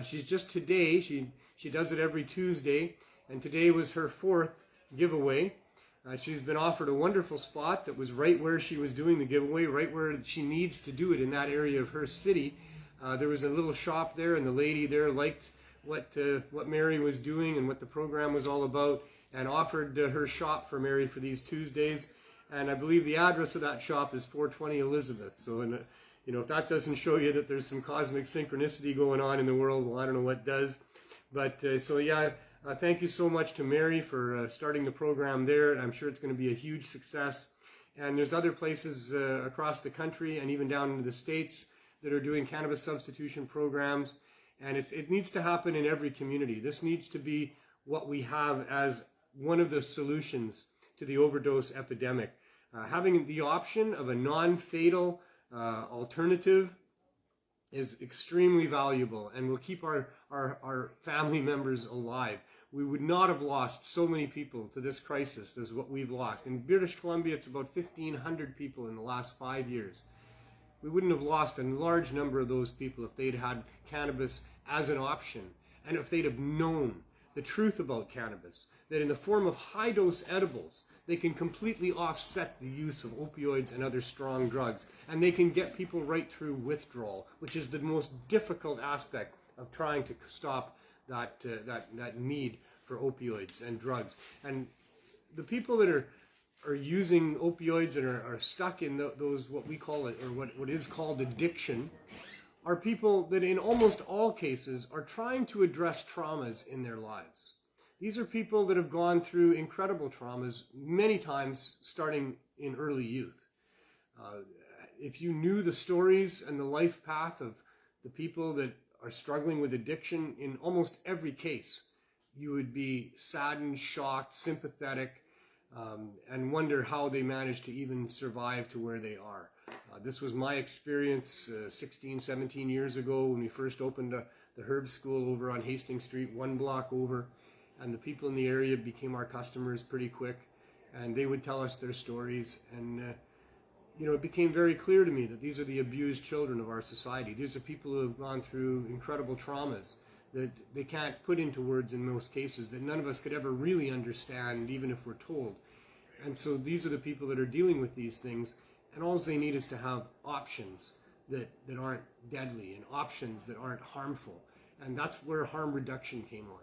She's just today, she does it every Tuesday, and today was her 4th giveaway. She's been offered a wonderful spot that was right where she was doing the giveaway, right where she needs to do it in that area of her city. There was a little shop there, and the lady there liked what Mary was doing and what the program was all about, and offered her shop for Mary for these Tuesdays. And I believe the address of that shop is 420 Elizabeth. So, if that doesn't show you that there's some cosmic synchronicity going on in the world, well, I don't know what does. But thank you so much to Mary for starting the program there. I'm sure it's going to be a huge success. And there's other places across the country and even down into the States that are doing cannabis substitution programs. And it needs to happen in every community. This needs to be what we have as one of the solutions to the overdose epidemic. Having the option of a non-fatal alternative is extremely valuable and will keep our family members alive. We would not have lost so many people to this crisis as what we've lost. In British Columbia, it's about 1,500 people in the last 5 years. We wouldn't have lost a large number of those people if they'd had cannabis as an option, and if they'd have known the truth about cannabis, that in the form of high-dose edibles, they can completely offset the use of opioids and other strong drugs, and they can get people right through withdrawal, which is the most difficult aspect of trying to stop that need for opioids and drugs. And the people that are using opioids and are stuck in those what we call it, or what is called addiction, are people that in almost all cases are trying to address traumas in their lives. These are people that have gone through incredible traumas, many times starting in early youth. If you knew the stories and the life path of the people that are struggling with addiction, in almost every case, you would be saddened, shocked, sympathetic, and wonder how they managed to even survive to where they are. This was my experience 16, 17 years ago when we first opened the Herb School over on Hastings Street, 1 block over, and the people in the area became our customers pretty quick, and they would tell us their stories, and it became very clear to me that these are the abused children of our society. These are people who have gone through incredible traumas that they can't put into words in most cases, that none of us could ever really understand, even if we're told. And so these are the people that are dealing with these things, and all they need is to have options that aren't deadly and options that aren't harmful. And that's where harm reduction came on.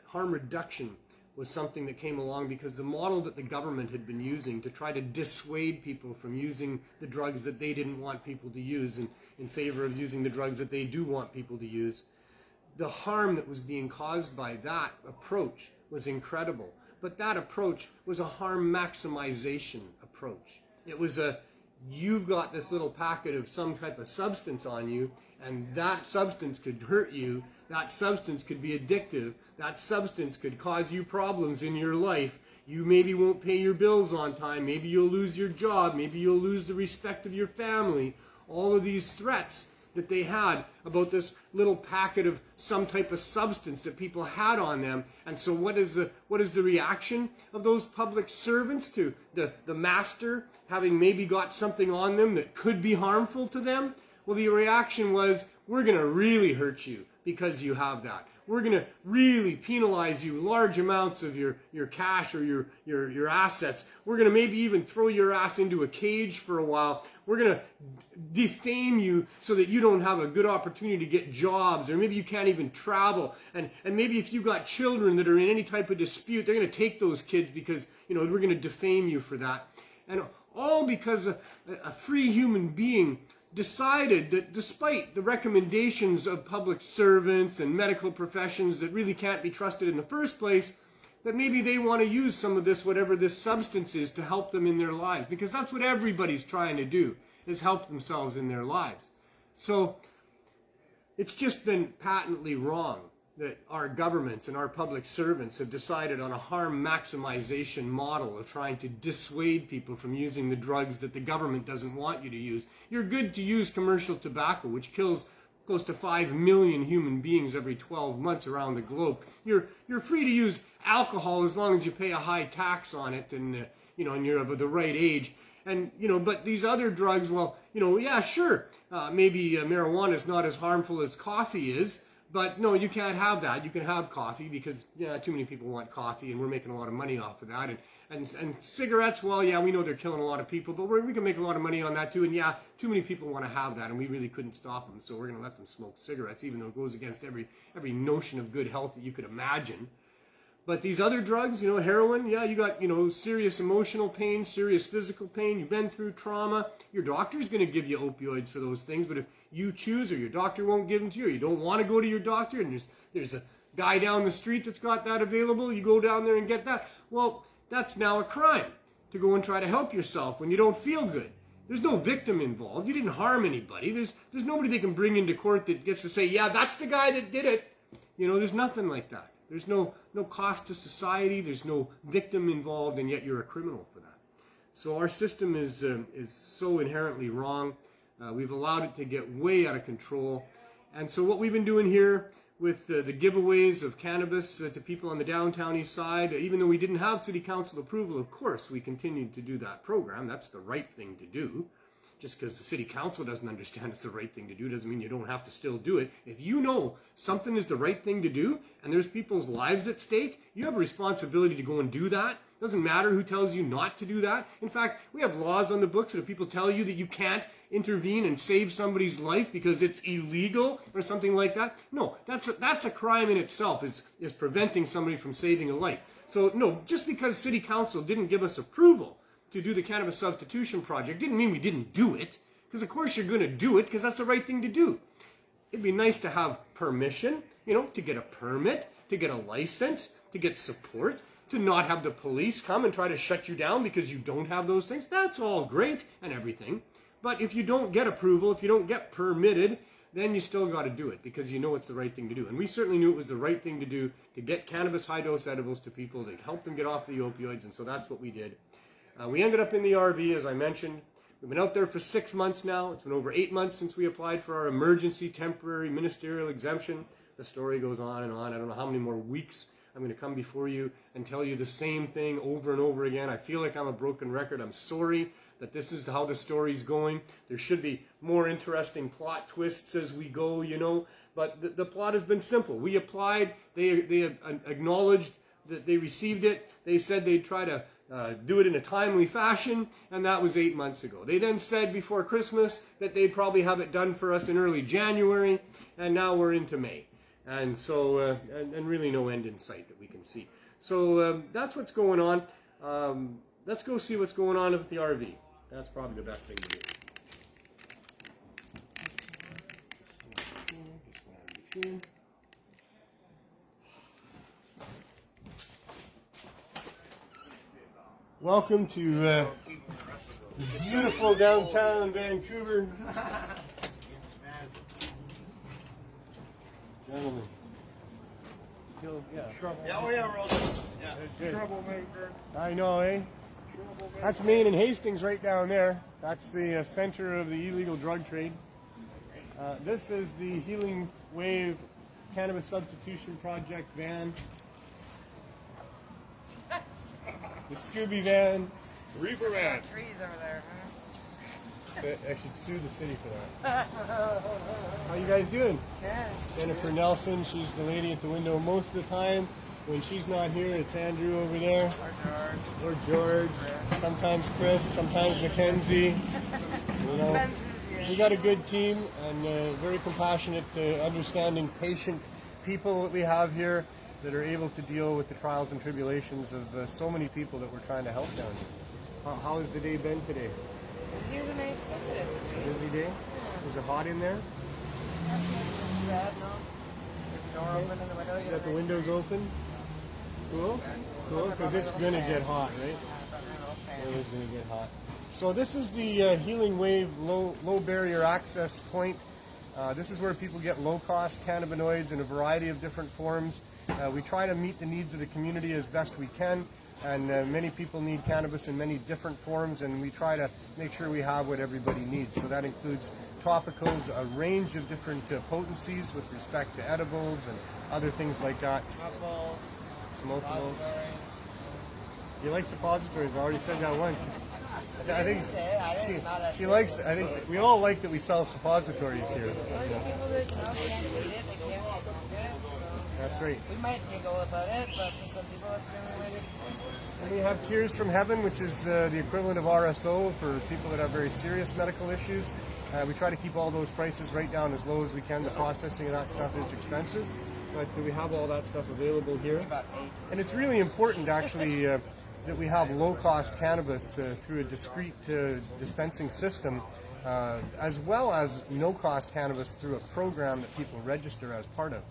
Harm reduction was something that came along because the model that the government had been using to try to dissuade people from using the drugs that they didn't want people to use in favor of using the drugs that they do want people to use, the harm that was being caused by that approach was incredible. But that approach was a harm maximization approach. It was you've got this little packet of some type of substance on you, and that substance could hurt you, that substance could be addictive, that substance could cause you problems in your life. You maybe won't pay your bills on time, maybe you'll lose your job, maybe you'll lose the respect of your family. All of these threats that they had about this little packet of some type of substance that people had on them. And so what is the reaction of those public servants to the master having maybe got something on them that could be harmful to them? Well, the reaction was, we're going to really hurt you because you have that. We're going to really penalize you large amounts of your cash or your assets. We're going to maybe even throw your ass into a cage for a while. We're going to defame you so that you don't have a good opportunity to get jobs, or maybe you can't even travel. And maybe if you've got children that are in any type of dispute, they're going to take those kids because, we're going to defame you for that. And all because a free human being decided that despite the recommendations of public servants and medical professions that really can't be trusted in the first place, that maybe they want to use some of this, whatever this substance is, to help them in their lives. Because that's what everybody's trying to do, is help themselves in their lives. So it's just been patently wrong that our governments and our public servants have decided on a harm maximization model of trying to dissuade people from using the drugs that the government doesn't want you to use. You're good to use commercial tobacco, which kills close to 5 million human beings every 12 months around the globe. You're free to use alcohol as long as you pay a high tax on it and you're of the right age. And, but these other drugs, well, yeah, sure, maybe marijuana is not as harmful as coffee is, But no, you can't have that. You can have coffee because too many people want coffee, and we're making a lot of money off of that. And cigarettes, well, yeah, we know they're killing a lot of people, but we can make a lot of money on that too. And yeah, too many people want to have that, and we really couldn't stop them. So we're going to let them smoke cigarettes, even though it goes against every notion of good health that you could imagine. But these other drugs, heroin, yeah, you got, serious emotional pain, serious physical pain. You've been through trauma. Your doctor's going to give you opioids for those things. But if you choose, or your doctor won't give them to you, or you don't want to go to your doctor, and there's a guy down the street that's got that available, you go down there and get that. Well, that's now a crime, to go and try to help yourself when you don't feel good. There's no victim involved. You didn't harm anybody. There's nobody they can bring into court that gets to say, yeah, that's the guy that did it. There's nothing like that. There's no cost to society. There's no victim involved, and yet you're a criminal for that. So our system is so inherently wrong. We've allowed it to get way out of control. And so what we've been doing here with the giveaways of cannabis to people on the downtown east side, even though we didn't have city council approval, of course, we continued to do that program. That's the right thing to do. Just because the city council doesn't understand it's the right thing to do doesn't mean you don't have to still do it. If you know something is the right thing to do and there's people's lives at stake, you have a responsibility to go and do that. Doesn't matter who tells you not to do that. In fact, we have laws on the books that if people tell you that you can't intervene and save somebody's life because it's illegal or something like that, no, that's a crime in itself, is preventing somebody from saving a life. So no, just because city council didn't give us approval to do the Cannabis Substitution Project didn't mean we didn't do it, because of course you're going to do it because that's the right thing to do. It'd be nice to have permission, to get a permit, to get a license, to get support, to not have the police come and try to shut you down because you don't have those things. That's all great and everything. But if you don't get approval, if you don't get permitted, then you still got to do it because you know it's the right thing to do. And we certainly knew it was the right thing to do to get cannabis high-dose edibles to people, to help them get off the opioids, and so that's what we did. We ended up in the RV, as I mentioned. We've been out there for 6 months now. It's been over 8 months since we applied for our emergency temporary ministerial exemption. The story goes on and on. I don't know how many more weeks I'm going to come before you and tell you the same thing over and over again. I feel like I'm a broken record. I'm sorry that this is how the story's going. There should be more interesting plot twists as we go, But the plot has been simple. We applied. They acknowledged that they received it. They said they'd try to do it in a timely fashion, and that was 8 months ago. They then said before Christmas that they'd probably have it done for us in early January, and now we're into May. And so, and really no end in sight that we can see. So that's what's going on. Let's go see what's going on with the RV. That's probably the best thing to do. Welcome to beautiful downtown Vancouver. Gentlemen. Troublemaker. I know, eh? That's Main and Hastings right down there. That's the center of the illegal drug trade. This is the Healing Wave Cannabis Substitution Project van. The Scooby van. Reefer van. Trees over there, I should sue the city for that. How you guys doing? Good. Jennifer Nelson, she's the lady at the window most of the time. When she's not here, it's Andrew over there. Or George. Sometimes Chris, sometimes Mackenzie. We got a good team and very compassionate, understanding, patient people that we have here that are able to deal with the trials and tribulations of so many people that we're trying to help down here. How has the day been today? Busier than I expected it to be. Busy day? Yeah. Is it hot in there? Not too bad, no. There's the door open and the window. You got the windows open? Cool? Cool, because it's going to get hot, right? It is going to get hot. So this is the Healing Wave low barrier access point. This is where people get low-cost cannabinoids in a variety of different forms. We try to meet the needs of the community as best we can, and many people need cannabis in many different forms, and we try to make sure we have what everybody needs. So that includes topicals, a range of different potencies with respect to edibles and other things like that. Smokables. You like suppositories? I already said that once. I think she likes. I think we all like that we sell suppositories here. Those people that can't eat it, they can't smoke That's right. We might giggle about it, but for some people, it's the only way to. And we have Tears from Heaven, which is the equivalent of RSO for people that have very serious medical issues. We try to keep all those prices right down as low as we can. The processing of that stuff is expensive, but we have all that stuff available here. About 8. And it's really important, actually, that we have low-cost cannabis through a discrete dispensing system, as well as no-cost cannabis through a program that people register as part of.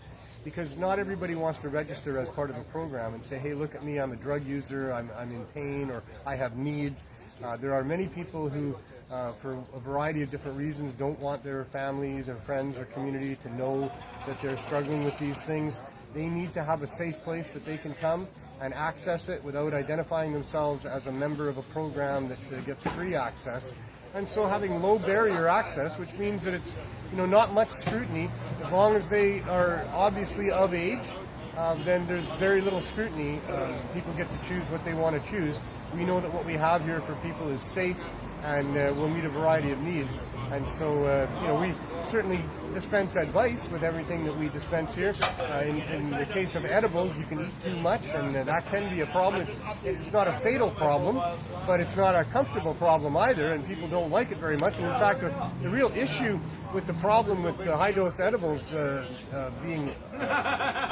Because not everybody wants to register as part of a program and say, hey, look at me, I'm a drug user, I'm in pain, or I have needs. There are many people who, for a variety of different reasons, don't want their family, their friends, or community to know that they're struggling with these things. They need to have a safe place that they can come and access it without identifying themselves as a member of a program that gets free access. And so having low barrier access, which means that it's not much scrutiny, as long as they are obviously of age, then there's very little scrutiny. People get to choose what they want to choose. We know that what we have here for people is safe and will meet a variety of needs. And so, we certainly dispense advice with everything that we dispense here. In the case of edibles, you can eat too much, and that can be a problem. It's not a fatal problem, but it's not a comfortable problem either, and people don't like it very much. And in fact, the real issue with the problem with the high-dose edibles being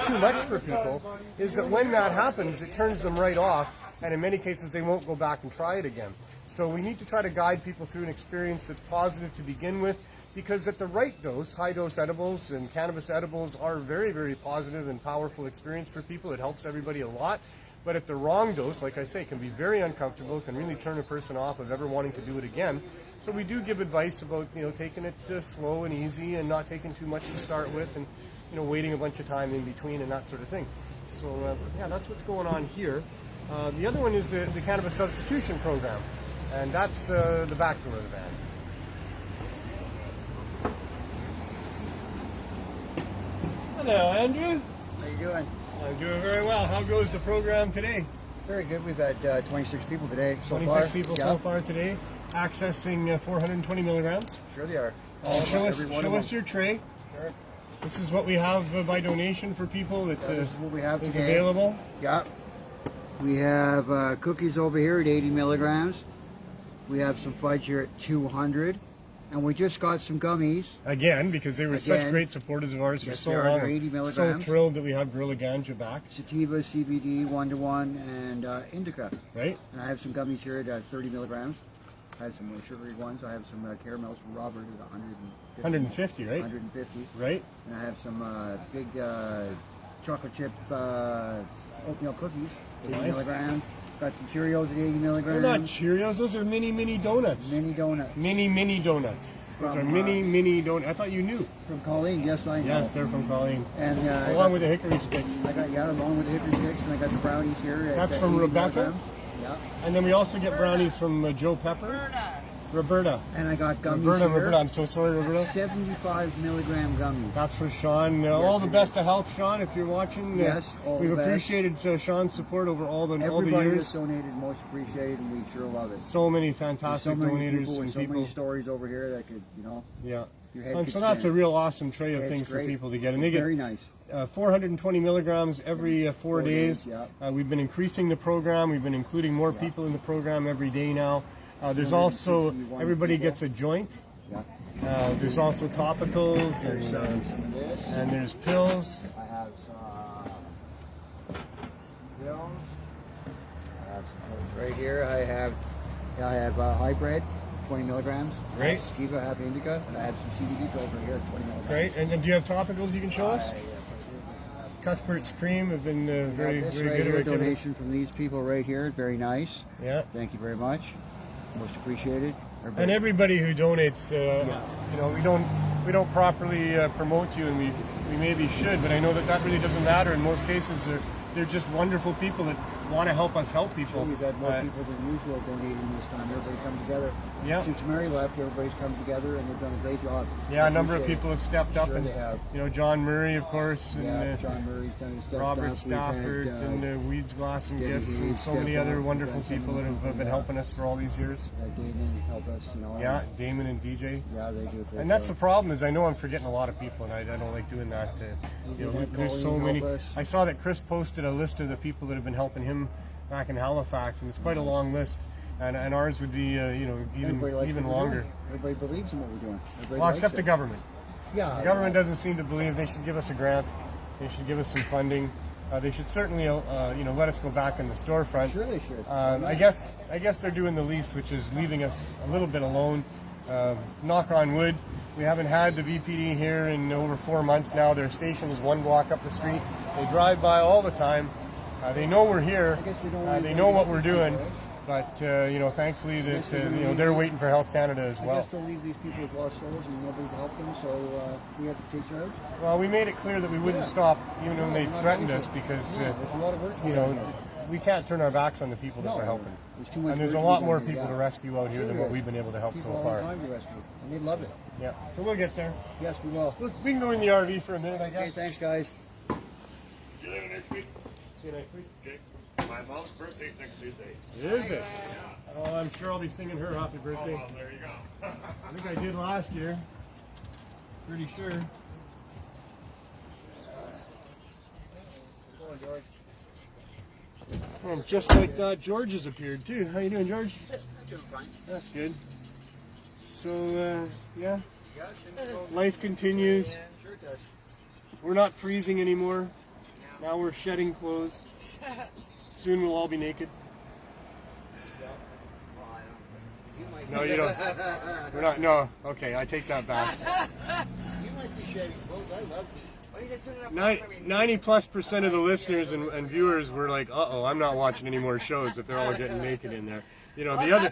too much for people is that when that happens, it turns them right off, and in many cases, they won't go back and try it again. So we need to try to guide people through an experience that's positive to begin with, because at the right dose, high-dose edibles and cannabis edibles are very, very positive and powerful experience for people. It helps everybody a lot. But at the wrong dose, like I say, it can be very uncomfortable, can really turn a person off of ever wanting to do it again. So we do give advice about, taking it slow and easy and not taking too much to start with, and, waiting a bunch of time in between and that sort of thing. So, that's what's going on here. The other one is the Cannabis Substitution Program, and that's the back door of the van. Hello, Andrew. How you doing? I'm doing very well. How goes the program today? Very good. We've had 26 people today so 26 far. people Yeah. so far today, accessing 420 milligrams. Sure they are. Show Every one of us them. your tray. Sure. This is what we have by donation for people that This is what we have is today. available. Yeah. We have cookies over here at 80 milligrams. We have some fudge here at 200. And we just got some gummies. Again, because they were such Again. great supporters of ours for Yes, so they are. long. They're 80 So milligrams. thrilled that we have Gorilla Ganja back, Sativa, CBD, 1-to-1, and indica. right? And I have some gummies here at 30 milligrams. I have some sugary ones. I have some caramels from Robert at 150. 150, right? 150. Right? And I have some big chocolate chip oatmeal cookies, 80 Nice. milligrams. Got some Cheerios at 80 They're milligrams. not Cheerios, those are mini donuts. Mini donuts. Mini donuts. Those are From, mini donuts. I thought you knew. From Colleen, yes I know. Yes, they're from Colleen. And Along with the hickory sticks. I got along with the hickory sticks, and I got the brownies here. At, That's from 80 Rebecca? milligrams. Yeah. And then we also get brownies from Joe Pepper. Roberta. And I got gummies Roberta, here. I'm so sorry, Roberta. 75 milligram gummies. That's for Sean. All the it best of health, Sean, if you're watching. Yes, all we've the best. appreciated Sean's support over all the Everybody years. that's donated, most appreciated, and we sure love it. So many There's fantastic so many donators people with and so people. many stories over here that could, Yeah. your head And could so that's a spin. real awesome tray of It's things great. for people to get. And they Very get nice. 420 milligrams every 4 4 days. days, yeah. We've been increasing the program. We've been including more people in the program every day now. There's also, 261 everybody people. gets a joint. Yeah. There's also topicals There's some of this. and there's pills. I have some pills. I have some pills right here. I have hybrid, 20 milligrams. Great. I have sativa, I have indica, and I have some CBD pills right here, 20 milligrams. Great. And then do you have topicals you can show us? I Cuthbert's Cream have been very, have this very right good here, at giving. donation from these people right here. Very nice. Yeah. Thank you very much. Most appreciated. And everybody who donates, we don't properly promote you, and we maybe should, but I know that really doesn't matter. In most cases, they're just wonderful people that want to help us help people. We've had more people than usual donating this time. Everybody come together. Yeah. Since Mary left, everybody's come together and they've done a great job. Yeah, a number of people have stepped up, Sure and they have. John Murray, of course, and Yeah, John Murray's done his stuff. Robert Stafford, and Weeds, Glass and Debbie Gifts, and Hayes so many stepped other up. wonderful We've got people that some have been helping us for all these years. Damon help us, Yeah, Damon and DJ. Yeah, they do. And that's the problem, is I know I'm forgetting a lot of people, and I don't like doing that. There's so many. I saw that Chris posted a list of the people that have been helping him back in Halifax, and it's quite a long list. And ours would be, even longer. Everybody believes in what we're doing. Well, except the government. Yeah. The government doesn't seem to believe. They should give us a grant. They should give us some funding. They should certainly, let us go back in the storefront. Sure, they should. I guess they're doing the least, which is leaving us a little bit alone. Knock on wood, we haven't had the VPD here in over 4 months now. Their station is 1 block up the street. They drive by all the time. They know we're here. I guess they don't They know what we're doing. But thankfully that they're waiting for Health Canada as well. I guess they'll leave these people with lost souls and nobody to help them, so we have to take charge. Well, we made it clear that we wouldn't stop, even when they threatened us, because there's a lot of work. we can't turn our backs on the people that we're helping. There's too much And there's a work lot to be more done, people to rescue out here than what we've been able to help people so all far. the time to rescue, and they love it. Yeah, so we'll get there. Yes, we will. We can go in the RV for a minute, I guess. Okay, thanks, guys. See you later next week. See you next week. Okay. My mom's birthday's next Tuesday. Is it? Oh, I'm sure I'll be singing her happy Oh, birthday. well, there you go. I think I did last year. Pretty sure. And just like that, George has appeared too. How you doing, George? Doing fine. That's good. So, yeah, life continues. Sure does. We're not freezing anymore. Now we're shedding clothes. Soon we'll all be naked. Well, I don't think. You might No, you don't. We're not. No. Okay, I take that back. You might be shedding clothes. I love heat. 90+% of the listeners and viewers were like, "Uh-oh, I'm not watching any more shows if they're all getting naked in there." The other.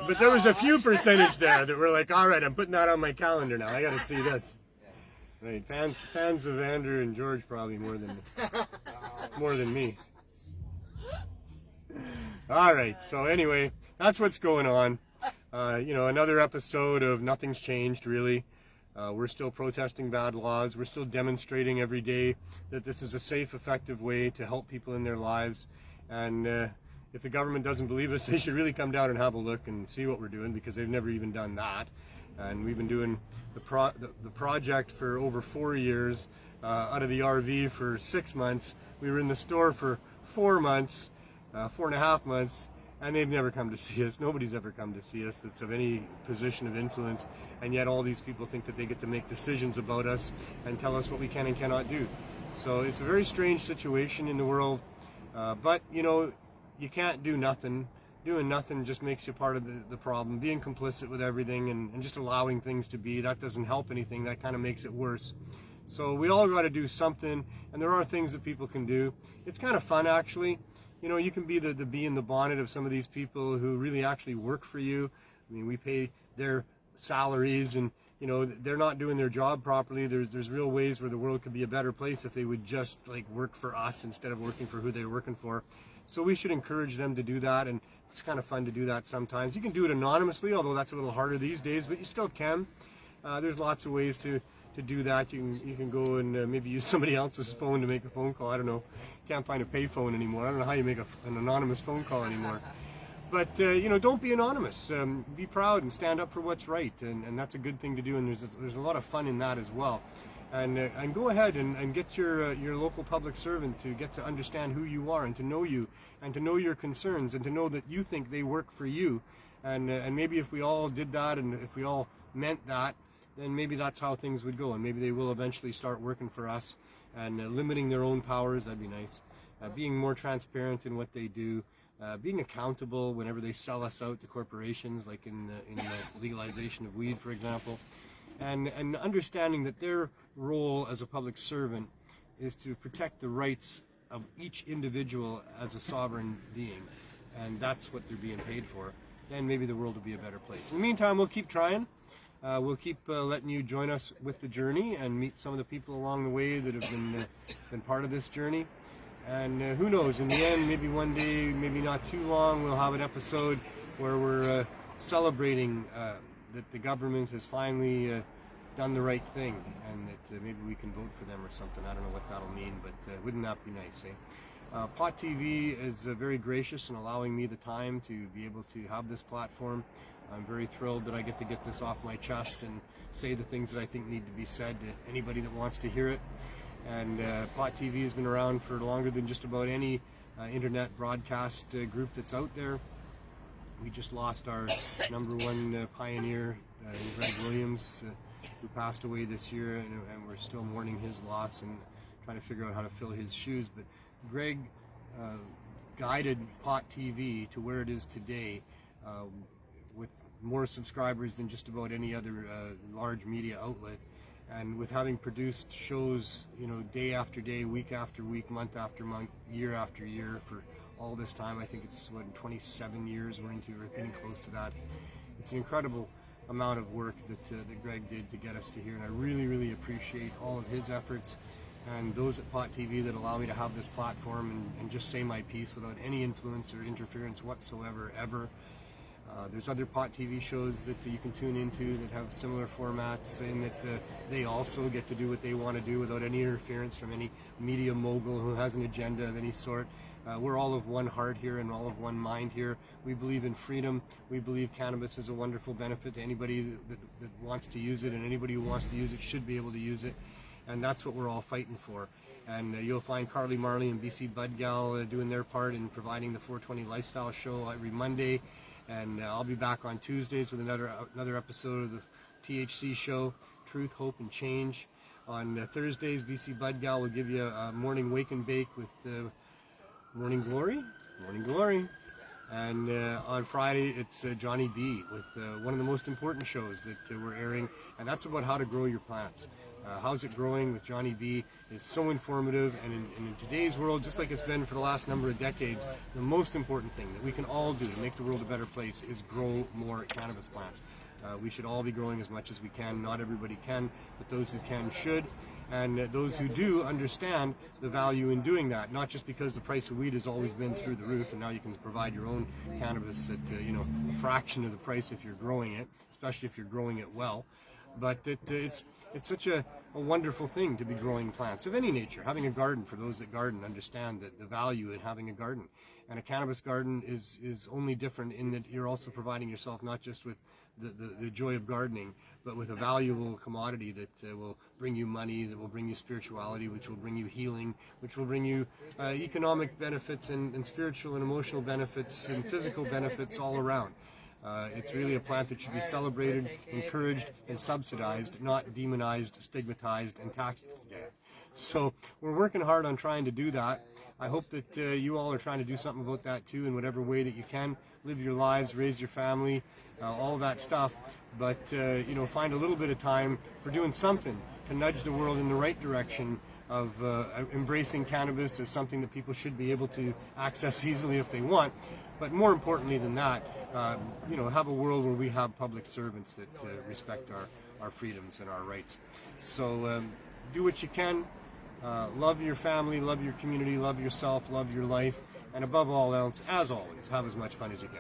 But there was a few percentage there that were like, "All right, I'm putting that on my calendar now. I got to see this." Right, fans of Andrew and George probably more than me. All right, so anyway, that's what's going on. Another episode of Nothing's Changed, really. We're still protesting bad laws. We're still demonstrating every day that this is a safe, effective way to help people in their lives. And if the government doesn't believe us, they should really come down and have a look and see what we're doing, because they've never even done that. And we've been doing the project for over 4 years, out of the RV for 6 months. We were in the store for 4 months, 4.5 months, and they've never come to see us. Nobody's ever come to see us that's of any position of influence, and yet all these people think that they get to make decisions about us and tell us what we can and cannot do. So it's a very strange situation in the world, but you can't do nothing. Doing nothing just makes you part of the problem. Being complicit with everything and just allowing things to be, that doesn't help anything. That kind of makes it worse. So we all got to do something, and there are things that people can do. It's kind of fun, actually. You can be the bee in the bonnet of some of these people who really actually work for you. I mean, we pay their salaries, and they're not doing their job properly. There's real ways where the world could be a better place if they would just work for us instead of working for who they're working for. So we should encourage them to do that, and it's kind of fun to do that sometimes. You can do it anonymously, although that's a little harder these days, but you still can. There's lots of ways to do that. You can go and maybe use somebody else's phone to make a phone call. I don't know. Can't find a pay phone anymore. I don't know how you make an anonymous phone call anymore. But don't be anonymous. Be proud and stand up for what's right, and that's a good thing to do. And there's a lot of fun in that as well. And go ahead and get your local public servant to get to understand who you are and to know you and to know your concerns and to know that you think they work for you. And maybe if we all did that and if we all meant that, then maybe that's how things would go. And maybe they will eventually start working for us and limiting their own powers. That'd be nice. Being more transparent in what they do. Being accountable whenever they sell us out to corporations, like in the legalization of weed, for example. And understanding that their role as a public servant is to protect the rights of each individual as a sovereign being, and that's what they're being paid for. Then maybe the world will be a better place. In the meantime, we'll keep trying. We'll keep letting you join us with the journey and meet some of the people along the way that have been part of this journey. And who knows, in the end, maybe one day, maybe not too long, we'll have an episode where we're celebrating that the government has finally done the right thing, and that maybe we can vote for them or something. I don't know what that'll mean, but wouldn't that be nice, eh? Pot TV is very gracious in allowing me the time to be able to have this platform. I'm very thrilled that I get to get this off my chest and say the things that I think need to be said to anybody that wants to hear it. And Pot TV has been around for longer than just about any internet broadcast group that's out there. We just lost our #1 pioneer, Greg Williams, who passed away this year, and we're still mourning his loss and trying to figure out how to fill his shoes. But Greg guided Pot TV to where it is today, with more subscribers than just about any other large media outlet, and with having produced shows, day after day, week after week, month after month, year after year for all this time. I think it's 27 years we're getting close to that. It's an incredible amount of work that Greg did to get us to here, and I really, really appreciate all of his efforts and those at Pot TV that allow me to have this platform and just say my piece without any influence or interference whatsoever, ever. There's other Pot TV shows that you can tune into that have similar formats, and that they also get to do what they want to do without any interference from any media mogul who has an agenda of any sort. We're all of one heart here and all of one mind here. We believe in freedom. We believe cannabis is a wonderful benefit to anybody that wants to use it, and anybody who wants to use it should be able to use it. And that's what we're all fighting for. And you'll find Carly Marley and BC Budgal doing their part in providing the 420 Lifestyle Show every Monday. And I'll be back on Tuesdays with another episode of the THC show, Truth, Hope, and Change. On Thursdays, BC Budgal will give you a morning wake and bake with Morning Glory. And on Friday, it's Johnny B with one of the most important shows that we're airing, and that's about how to grow your plants. How's It Growing with Johnny B is so informative, and in today's world, just like it's been for the last number of decades, the most important thing that we can all do to make the world a better place is grow more cannabis plants. We should all be growing as much as we can. Not everybody can, but those who can should. And those who do understand the value in doing that, not just because the price of weed has always been through the roof, and now you can provide your own cannabis at a fraction of the price if you're growing it, especially if you're growing it well. But it's such a wonderful thing to be growing plants of any nature. Having a garden, for those that garden, understand that the value in having a garden. And a cannabis garden is only different in that you're also providing yourself not just with the joy of gardening, but with a valuable commodity that will bring you money, that will bring you spirituality, which will bring you healing, which will bring you economic benefits and spiritual and emotional benefits and physical benefits all around. It's really a plant that should be celebrated, encouraged, and subsidized, not demonized, stigmatized, and taxed to death. So we're working hard on trying to do that. I hope that you all are trying to do something about that too, in whatever way that you can. Live your lives, raise your family, all that stuff. But find a little bit of time for doing something to nudge the world in the right direction of embracing cannabis as something that people should be able to access easily if they want. But more importantly than that, have a world where we have public servants that respect our freedoms and our rights. So do what you can. Love your family, love your community, love yourself, love your life, and above all else, as always, have as much fun as you can.